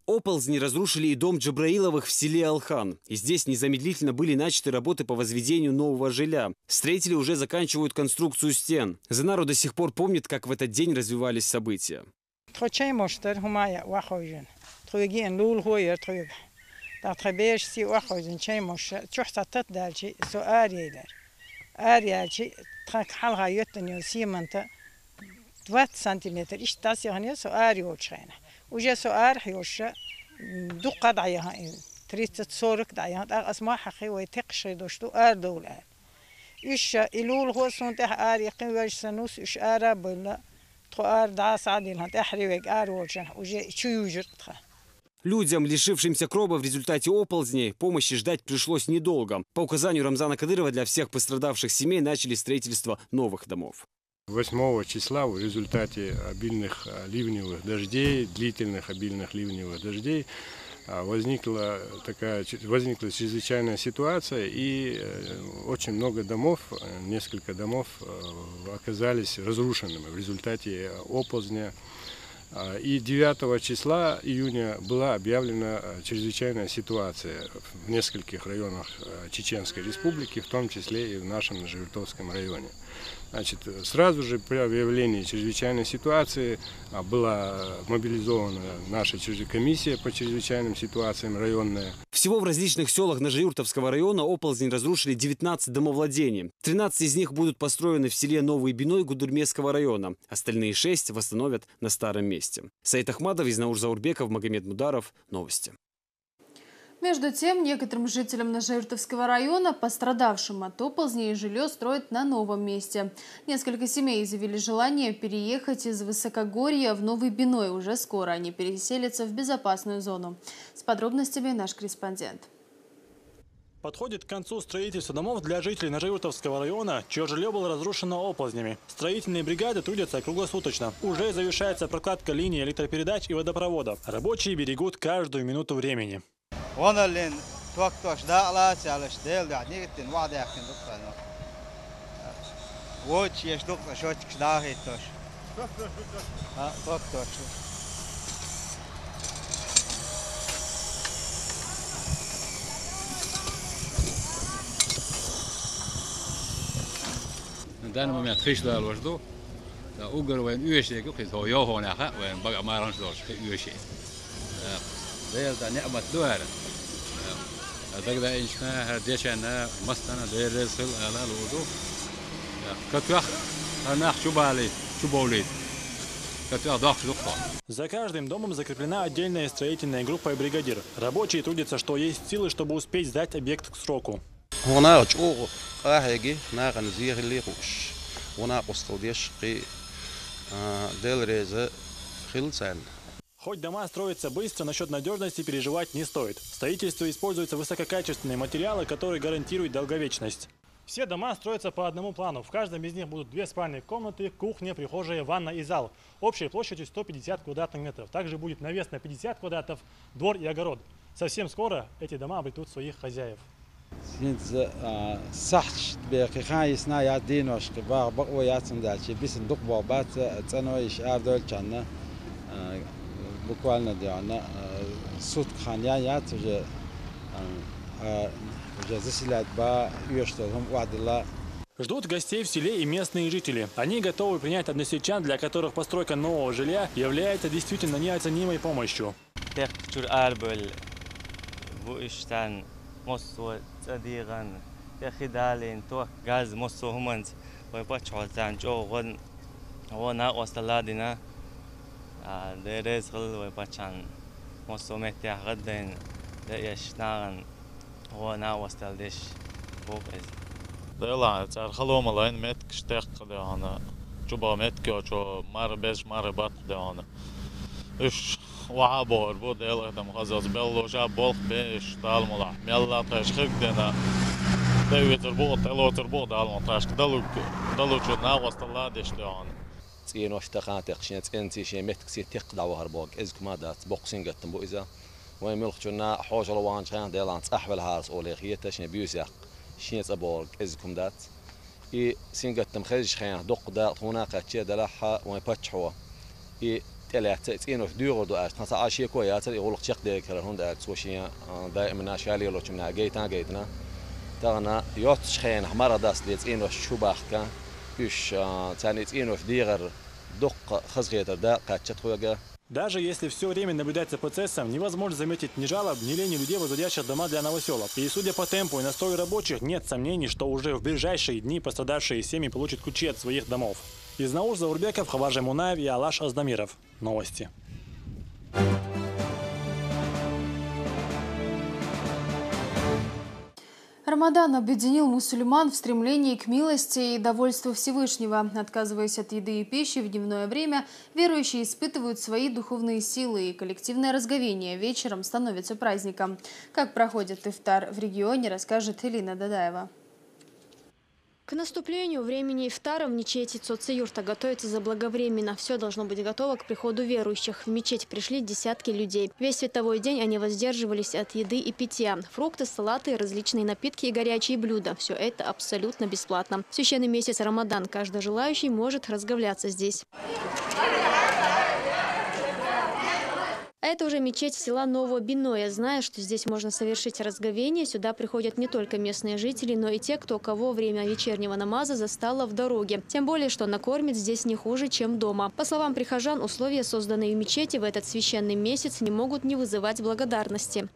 Оползни разрушили и дом Джабраиловых в селе Алхан. И здесь незамедлительно были начаты работы по возведению нового жилья. Строители уже заканчивают конструкцию стен. Занару до сих пор помнит, как в этот день развивались события. وجا سؤال حيوشة دقة ضعيها تريد تصورك ضعيها أسماء حقي ويتقشي دوشتو دولة إيش إلول هو سنتح يقين ويش سنوس إيش بلا تخو دعاس عديلها تحريوك وجا وجا شو يوجد. Людям, лишившимся кроба в результате оползней, помощи ждать пришлось недолго. По указанию Рамзана Кадырова для всех пострадавших семей начали строительство новых домов. 8 числа в результате обильных ливневых дождей, длительных обильных ливневых дождей, возникла чрезвычайная ситуация, и очень много домов, несколько домов оказались разрушенными в результате оползня. И 9 числа июня была объявлена чрезвычайная ситуация в нескольких районах Чеченской Республики, в том числе и в нашем Жиртовском районе. Значит, сразу же при объявлении чрезвычайной ситуации была мобилизована наша комиссия по чрезвычайным ситуациям районная. Всего в различных селах Нажиюртовского района оползни разрушили 19 домовладений. 13 из них будут построены в селе Новый Биной Гудурмесского района. Остальные 6 восстановят на старом месте. Саид Ахмадов, Изнаур Заурбеков, Магомед Мударов. Новости. Между тем, некоторым жителям Нажиюртовского района, пострадавшим от оползней, жилье строят на новом месте. Несколько семей изъявили желание переехать из Высокогорья в Новый Биной. Уже скоро они переселятся в безопасную зону. С подробностями наш корреспондент. Подходит к концу строительство домов для жителей Нажиюртовского района, чье жилье было разрушено оползнями. Строительные бригады трудятся круглосуточно. Уже завершается прокладка линий электропередач и водопровода. Рабочие берегут каждую минуту времени. وانا اللي توقتوش داقلات على شديل يعني قلت واحد يحكي دقة ووتش يش دقة شوتش داهي توش توقتوش دانا ما يتخيش ده الوجدو ده أوجر وين يوشي كيف هو يوهو ناخا وين بقى ما رانش دوش يوشي ده نعمة دوار تقدر إنشنا هرديشنا مستنا ديرسل على الوضوء كتوخ أنا شو بالي شو بوليد كتوخ ضخ دقة. За каждым домом закреплена отдельная строительная группа и бригадир. Рабочие трудятся, что есть силы, чтобы успеть сдать объект к сроку. Хоть дома строятся быстро, насчет надежности переживать не стоит. В строительстве используются высококачественные материалы, которые гарантируют долговечность. Все дома строятся по одному плану. В каждом из них будут 2 спальные комнаты, кухня, прихожая, ванна и зал. Общей площадью 150 квадратных метров. Также будет навес на 50 квадратов, двор и огород. Совсем скоро эти дома обретут своих хозяев. буквально диана суд ханьянят уже заселять ба юштовым вадила. Ждут гостей в селе и местные жители. Они готовы принять односельчан, для которых постройка нового жилья является действительно неоценимой помощью. درس خل وبتشان مصومت يا غدين لا يشناغن هو نا وستلدش فوق دلع الخلوم الله إن مت كشتاق ده أنا شو مت كيو مر بيش مر بات ده أنا إيش وعبور بود دلع ده مخزز بلو جاب بول بيش تعلم ميلا تاش خير ده ده يتربوط تلو تربوط على تاش دلو شو ناقص طلع ديش ده أنا تين واشتقان تقشين تنتي شيء مت كسي تقدع وهربوك إزك ما دات بوكسين قتم بو إذا وين ملخشنا حوش لوان شان ديلان أحول هارس أوليخيته شين بيوسيق شين تبورك إزكم دات إي سينقتم خرج خيان دق دات هناك أشياء دلها وين بتشوا إي تلات تين وش ديور دو أش نص عشية كويات يقول لك شق ديك هون دات سوشيا دائما شالي لو شمنا جيتنا تانا يوتش خيان حمارة داس لي تين وش شو باخكا يش تاني تين وش ديغر دق خزغيتر دا قاتشت خويا. Даже если все время наблюдать за процессом, невозможно заметить ни жалоб, ни лени людей, возводящих дома для новоселов. И судя по темпу и настрою рабочих, нет сомнений, что уже в ближайшие дни пострадавшие семьи получат ключи от своих домов. Из Науш Заурбеков, Хаважа Мунаев и Алаш Аздамиров. Новости. Рамадан объединил мусульман в стремлении к милости и довольству Всевышнего. Отказываясь от еды и пищи в дневное время, верующие испытывают свои духовные силы, и коллективное разговение вечером становится праздником. Как проходит ифтар в регионе, расскажет Элина Дадаева. К наступлению времени ифтара в мечети Цоци-Юрта готовится заблаговременно. Все должно быть готово к приходу верующих. В мечеть пришли десятки людей. Весь световой день они воздерживались от еды и питья. Фрукты, салаты, различные напитки и горячие блюда. Все это абсолютно бесплатно. В священный месяц Рамадан каждый желающий может разговляться здесь. Это уже мечеть села Нового Биноя. Зная, что здесь можно совершить разговение, сюда приходят не только местные жители, но и те, кого время вечернего намаза застало в дороге. Тем более, что накормит здесь не хуже, чем дома. По словам прихожан, условия, созданные в мечети в этот священный месяц, не могут не вызывать благодарности.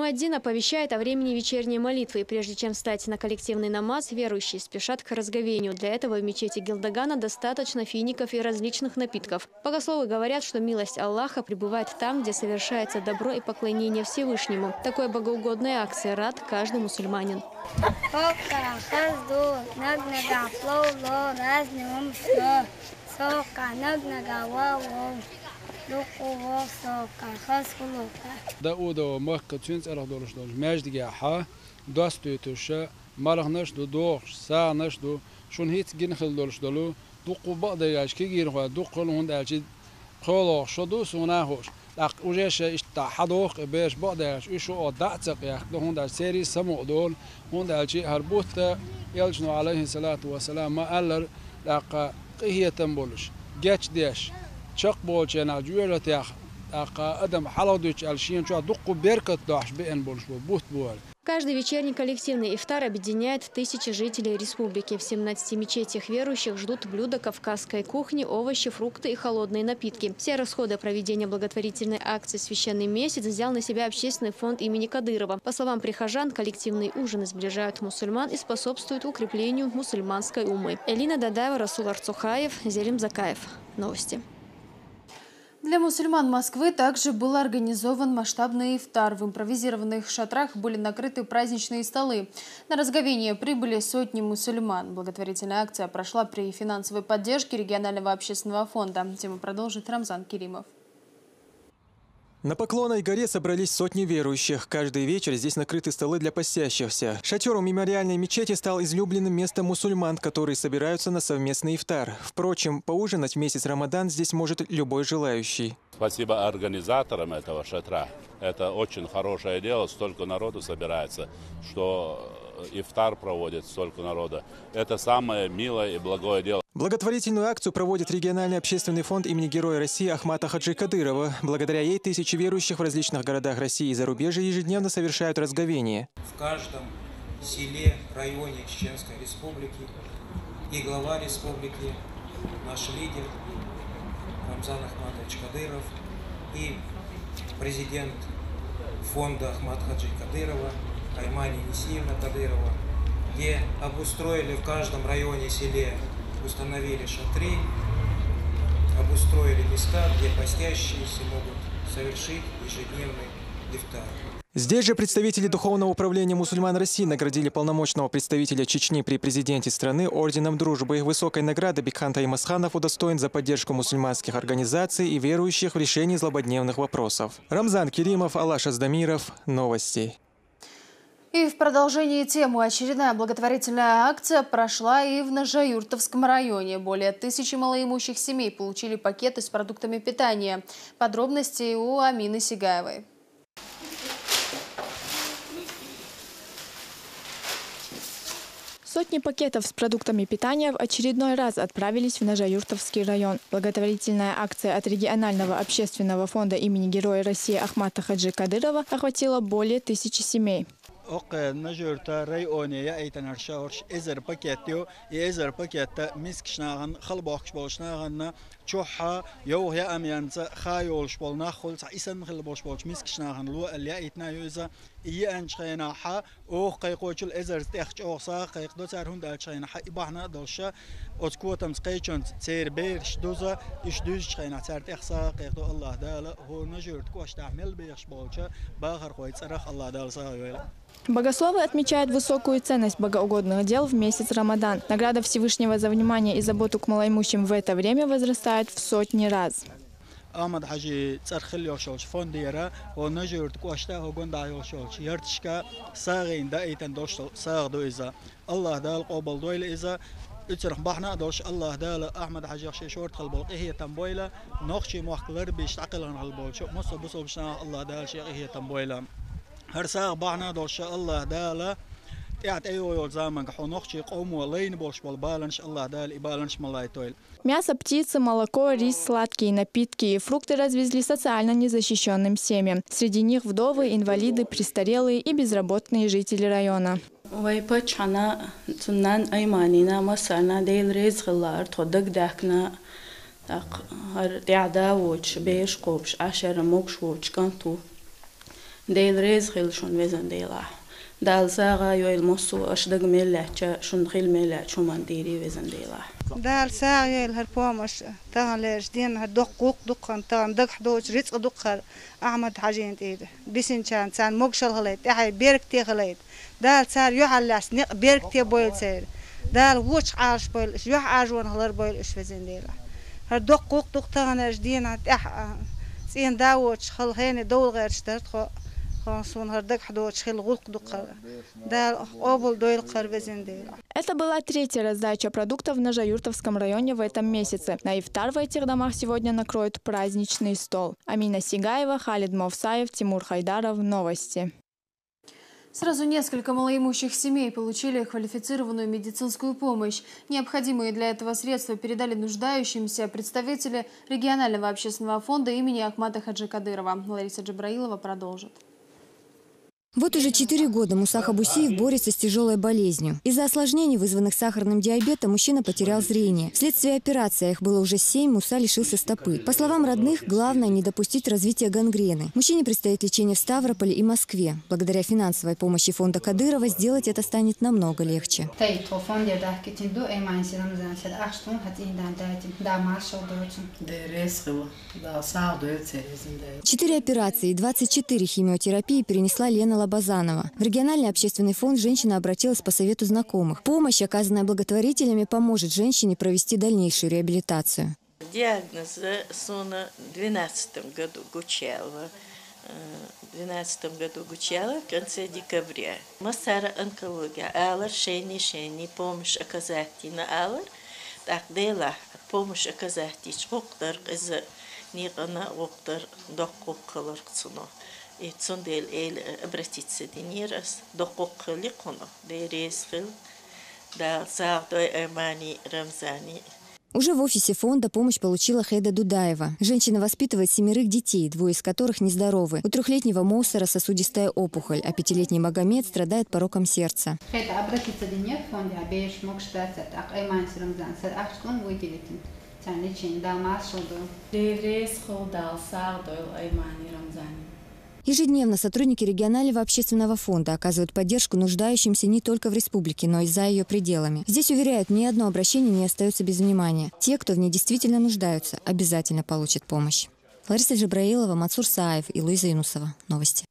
Муаддин оповещает о времени вечерней молитвы, и прежде чем встать на коллективный намаз, верующие спешат к разговению. Для этого в мечети Гилдагана достаточно фиников и различных напитков. Богословы говорят, что милость Аллаха пребывает там, где совершается добро и поклонение Всевышнему. Такой богоугодной акции рад каждый мусульманин. داود مخ تونس على دولش دولش ماجد جاحا داستو توشا مالغناش دو دوش ساناش دو شون هيت جن خل دولش دولو دو قبا داش كي جير خا دو قل هون دالش خلو شدو سوناهوش لاق وجاش اشتا حدوق باش بعداش ايشو دعتق يا هون دال سيري سمو دول هون دالش هربوت يلجنو عليه الصلاه والسلام ما قال لاق هي تنبولش جاتش داش شق بولش انا جويرة تاخ أقدم حلودش الشين شو دقوا بركة داش بين بولش بوت بول. Каждый вечерний коллективный ифтар объединяет тысячи жителей республики. В 17 мечетях верующих ждут блюда кавказской кухни, овощи, фрукты и холодные напитки. Все расходы проведения благотворительной акции «Священный месяц» взял на себя общественный фонд имени Кадырова. По словам прихожан, коллективные ужины сближают мусульман и способствуют укреплению мусульманской умы. Элина Дадаева, Расул Арцухаев, Зелим Закаев. Новости. Для мусульман Москвы также был организован масштабный ифтар. В импровизированных шатрах были накрыты праздничные столы. На разговение прибыли сотни мусульман. Благотворительная акция прошла при финансовой поддержке регионального общественного фонда. Тему продолжит Рамзан Керимов. На Поклонной горе собрались сотни верующих. Каждый вечер здесь накрыты столы для постящихся. Шатер у мемориальной мечети стал излюбленным местом мусульман, которые собираются на совместный ифтар. Впрочем, поужинать в месяц Рамадан здесь может любой желающий. Спасибо организаторам этого шатра. Это очень хорошее дело. Столько народу собирается, что ифтар проводит столько народа. Это самое милое и благое дело. Благотворительную акцию проводит региональный общественный фонд имени Героя России Ахмата Хаджи Кадырова. Благодаря ей тысячи верующих в различных городах России и зарубежья ежедневно совершают разговение. В каждом селе, районе Чеченской Республики и глава республики, наш лидер Рамзан Ахматович Кадыров и президент фонда Ахмат Хаджи Кадырова Аймани Нисиевна Кадырова, где обустроили в каждом районе, селе, установили шатры, обустроили места, где постящиеся могут совершить ежедневный ифтар. Здесь же представители Духовного управления мусульман России наградили полномочного представителя Чечни при президенте страны орденом дружбы. Высокой награды Бекхан Таймасханов удостоен за поддержку мусульманских организаций и верующих в решении злободневных вопросов. Рамзан Керимов, Алаш Аздамиров. Новости. И в продолжении темы очередная благотворительная акция прошла и в Ножаюртовском районе. Более 1000 малоимущих семей получили пакеты с продуктами питания. Подробности у Амины Сигаевой. Сотни пакетов с продуктами питания в очередной раз отправились в Ножаюртовский район. Благотворительная акция от регионального общественного фонда имени Героя России Ахмата Хаджи Кадырова охватила более 1000 семей. نجورتا ريونية أيتنا رشاورش إزر باكيتيو إزر باكيتا مسكشناغن خلبوخش بولشناغن تشوحا يو يا أميانزا خايولش بولنا خلص إسن خلبوش بولش مسكشناغن لو اللي أيتنا يوزا إيانش خيناحا أو قيقوشل إزر تيخش أوصا قيق دو تارهون دالش خيناحا إباحنا دولشا أتكوتم سقيشون تسير بيرش دوزا إش دوزش خينا تار تيخسا قيق دو الله دالا هو نجورت كوش تعمل بيخش بولشا باخر خويت صرخ الله دال صاغيويلا. Богословы отмечают высокую ценность богоугодных дел в месяц Рамадан. Награда Всевышнего за внимание и заботу к малоимущим в это время возрастает в сотни раз. آمد حاجی ترخل یوشالش فوندیرا و نجورت کوشته و گنده یوشالش یرتشکا ساغین دایتن دوست ساغ دو ایزا الله دال قبل دویل ایزا اترخ بحنا دوش الله دال احمد حاجی شورت خلبل هي تنبويلا نخشي مخلر بيش عقلن خلبل شو مصو بصو بشنا الله دال شيء هي تنبويلا هر ساغ بحنا دوش الله دال Мясо, птицы, молоко, рис, сладкие напитки и фрукты развезли социально незащищенным семьям. Среди них вдовы, инвалиды, престарелые и безработные жители района. دال ساغا يويل مصو أشدق ميلاتشا شندخيل ميلاتشو منديري وزن ديلا دال ساغا يويل هالبومش تغن ليش دين هالدقوق دقن تغن دق حدوش رزق دقر أحمد حاجين تيد بسين شان سان مقشل غليت احي بيرك تي غليت دال سار يوحلاس نق بيرك تي بويل سير دال وش عاش بويل يوح عاجون هلر بويل اش وزن ديلا هالدقوق دق تغن ليش دين اح سين داوش خلهين دول غير شترت خو Это была третья раздача продуктов в Ножаюртовском районе в этом месяце. На ифтар в этих домах сегодня накроют праздничный стол. Амина Сигаева, Халид Мовсаев, Тимур Хайдаров. Новости. Сразу несколько малоимущих семей получили квалифицированную медицинскую помощь. Необходимые для этого средства передали нуждающимся представители регионального общественного фонда имени Ахмата Хаджи Кадырова. Лариса Джабраилова продолжит. Вот уже 4 года Мусах Абусиев борется с тяжелой болезнью. Из-за осложнений, вызванных сахарным диабетом, мужчина потерял зрение. Вследствие операции, их было уже 7, Муса лишился стопы. По словам родных, главное не допустить развития гангрены. Мужчине предстоит лечение в Ставрополе и Москве. Благодаря финансовой помощи фонда Кадырова сделать это станет намного легче. 4 операции и 24 химиотерапии перенесла Лена Лобазанова. В региональный общественный фонд женщина обратилась по совету знакомых. Помощь, оказанная благотворителями, поможет женщине провести дальнейшую реабилитацию. Диагноз в 2012 году Гучелова. В 2012 году Гучелова в конце декабря. Массара онкология. Алар шейни помощь оказать на алар. Так дела помощь оказать. Чоктар из никона октар докколор цуно. И цундел обратиться динирас докколиконо. Дересфил да сахдой Эмани Рамзани. Уже в офисе фонда помощь получила Хейда Дудаева. Женщина воспитывает 7 детей, 2 из которых нездоровы. У 3-летнего Моусара сосудистая опухоль, а 5-летний Магомед страдает пороком сердца. Ежедневно сотрудники регионального общественного фонда оказывают поддержку нуждающимся не только в республике, но и за ее пределами. Здесь уверяют, ни одно обращение не остается без внимания. Те, кто в ней действительно нуждаются, обязательно получат помощь. Лариса Джабраилова, Мансур Саев и Луиза Юнусова. Новости.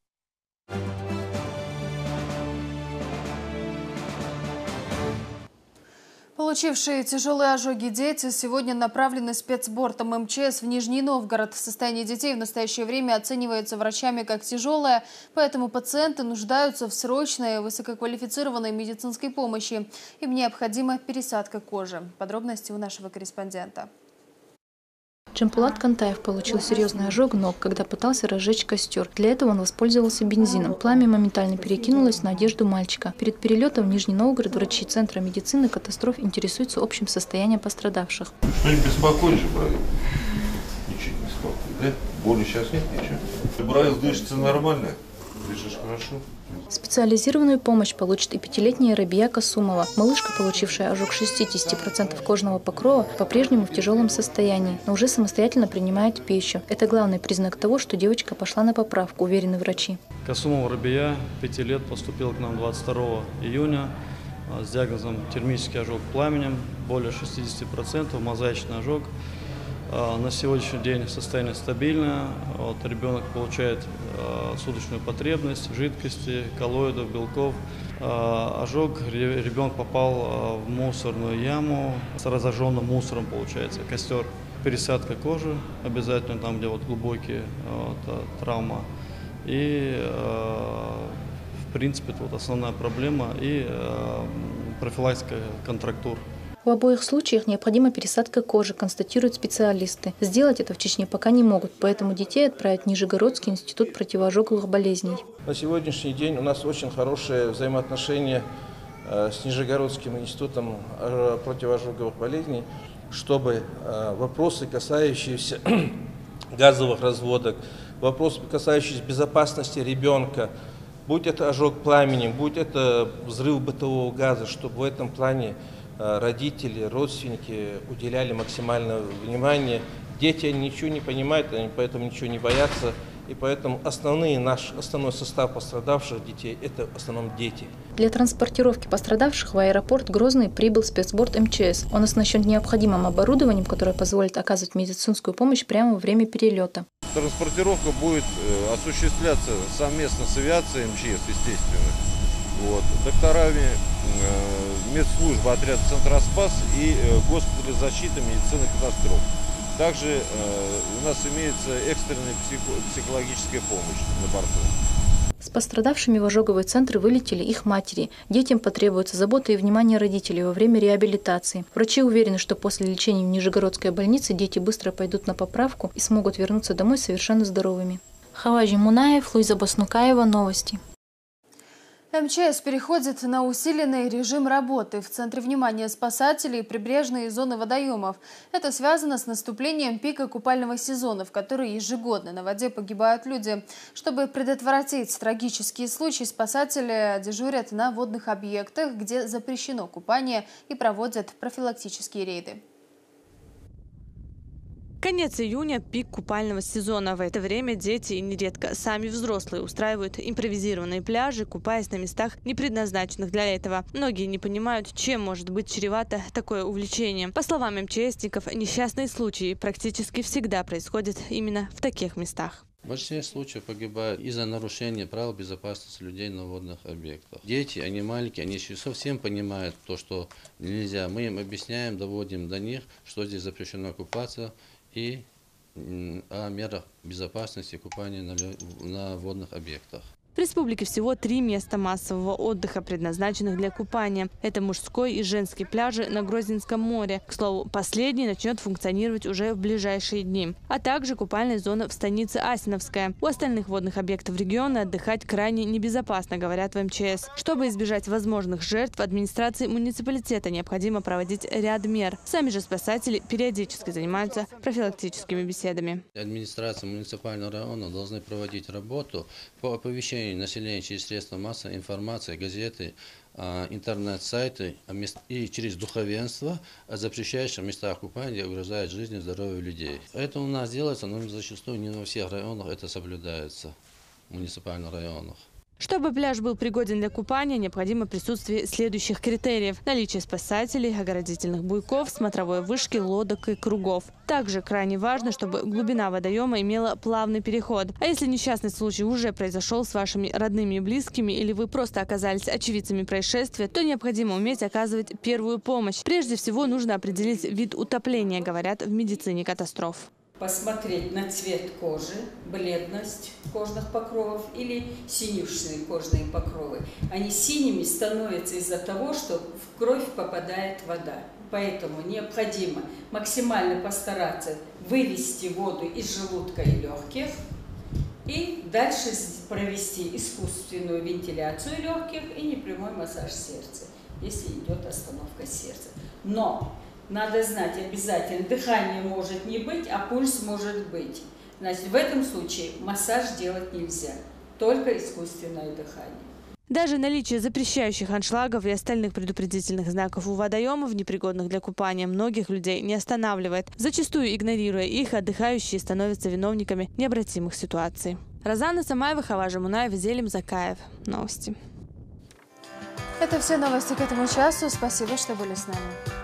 Получившие тяжелые ожоги дети сегодня направлены спецбортом МЧС в Нижний Новгород. Состояние детей в настоящее время оценивается врачами как тяжелое, поэтому пациенты нуждаются в срочной высококвалифицированной медицинской помощи. Им необходима пересадка кожи. Подробности у нашего корреспондента. Джампулат Кантаев получил серьезный ожог ног, когда пытался разжечь костер. Для этого он воспользовался бензином. Пламя моментально перекинулось на одежду мальчика. Перед перелетом в Нижний Новгород врачи Центра медицины катастроф интересуются общим состоянием пострадавших. Что не беспокоит же, Браил? Ничего не беспокоит, да? Боли сейчас нет, ничего. Браил дышится нормально, дышишь хорошо. Специализированную помощь получит и 5-летняя Рабия Касумова. Малышка, получившая ожог 60% кожного покрова, по-прежнему в тяжелом состоянии, но уже самостоятельно принимает пищу. Это главный признак того, что девочка пошла на поправку, уверены врачи. Касумова Рабия, 5 лет, поступила к нам 22 июня с диагнозом термический ожог пламенем, более 60%, мозаичный ожог. На сегодняшний день состояние стабильное. Ребенок получает суточную потребность в жидкости, коллоидов, белков. Ожог, ребенок попал в мусорную яму с разожженным мусором, получается, костер. Пересадка кожи обязательно там, где глубокие травма. И, в принципе, это основная проблема и профилактика контрактур. В обоих случаях необходима пересадка кожи, констатируют специалисты. Сделать это в Чечне пока не могут, поэтому детей отправят в Нижегородский институт противоожоговых болезней. На сегодняшний день у нас очень хорошие взаимоотношения с Нижегородским институтом противоожоговых болезней, чтобы вопросы, касающиеся газовых разводок, вопросы, касающиеся безопасности ребенка, будь это ожог пламенем, будь это взрыв бытового газа, чтобы в этом плане родители, родственники уделяли максимальное внимание. Дети ничего не понимают, они поэтому ничего не боятся. И поэтому основной состав пострадавших детей – это в основном дети. Для транспортировки пострадавших в аэропорт Грозный прибыл спецборд МЧС. Он оснащен необходимым оборудованием, которое позволит оказывать медицинскую помощь прямо во время перелета. Транспортировка будет осуществляться совместно с авиацией МЧС, естественно. Докторами медслужбы отряда Центроспас и госпиталя защиты медицины катастроф. Также у нас имеется экстренная психологическая помощь на борту. С пострадавшими в ожоговые центры вылетели их матери. Детям потребуется забота и внимание родителей во время реабилитации. Врачи уверены, что после лечения в Нижегородской больнице дети быстро пойдут на поправку и смогут вернуться домой совершенно здоровыми. Хаважи Мунаев, Луиза Баснукаева, новости. МЧС переходит на усиленный режим работы. В центре внимания спасателей прибрежные зоны водоемов. Это связано с наступлением пика купального сезона, в который ежегодно на воде погибают люди. Чтобы предотвратить трагические случаи, спасатели дежурят на водных объектах, где запрещено купание, и проводят профилактические рейды. Конец июня – пик купального сезона. В это время дети и нередко сами взрослые устраивают импровизированные пляжи, купаясь на местах, не предназначенных для этого. Многие не понимают, чем может быть чревато такое увлечение. По словам МЧСников, несчастные случаи практически всегда происходят именно в таких местах. В большинстве случаев погибают из-за нарушения правил безопасности людей на водных объектах. Дети, они маленькие, они еще совсем понимают то, что нельзя. Мы им объясняем, доводим до них, что здесь запрещено купаться, и о мерах безопасности купания на водных объектах. В республике всего 3 места массового отдыха, предназначенных для купания. Это мужской и женский пляжи на Грозненском море. К слову, последний начнет функционировать уже в ближайшие дни. А также купальная зона в станице Асиновская. У остальных водных объектов региона отдыхать крайне небезопасно, говорят в МЧС. Чтобы избежать возможных жертв, администрации муниципалитета необходимо проводить ряд мер. Сами же спасатели периодически занимаются профилактическими беседами. Администрация муниципального района должны проводить работу по оповещению населения через средства массовой информации, газеты, интернет-сайты и через духовенство о запрещающих местах купания, где угрожает жизни и здоровью людей. Это у нас делается, но зачастую не во всех районах это соблюдается, в муниципальных районах. Чтобы пляж был пригоден для купания, необходимо присутствие следующих критериев: наличие спасателей, огородительных буйков, смотровой вышки, лодок и кругов. Также крайне важно, чтобы глубина водоема имела плавный переход. А если несчастный случай уже произошел с вашими родными и близкими, или вы просто оказались очевидцами происшествия, то необходимо уметь оказывать первую помощь. Прежде всего нужно определить вид утопления, говорят в медицине катастроф. Посмотреть на цвет кожи, бледность кожных покровов или синюшные кожные покровы. Они синими становятся из-за того, что в кровь попадает вода. Поэтому необходимо максимально постараться вывести воду из желудка и легких и дальше провести искусственную вентиляцию легких и непрямой массаж сердца, если идет остановка сердца. Но надо знать обязательно, дыхание может не быть, а пульс может быть. Значит, в этом случае массаж делать нельзя, только искусственное дыхание. Даже наличие запрещающих аншлагов и остальных предупредительных знаков у водоемов, непригодных для купания, многих людей не останавливает. Зачастую, игнорируя их, отдыхающие становятся виновниками необратимых ситуаций. Розана Самаева, Хаважа Мунаев, Зелим Закаев. Новости. Это все новости к этому часу. Спасибо, что были с нами.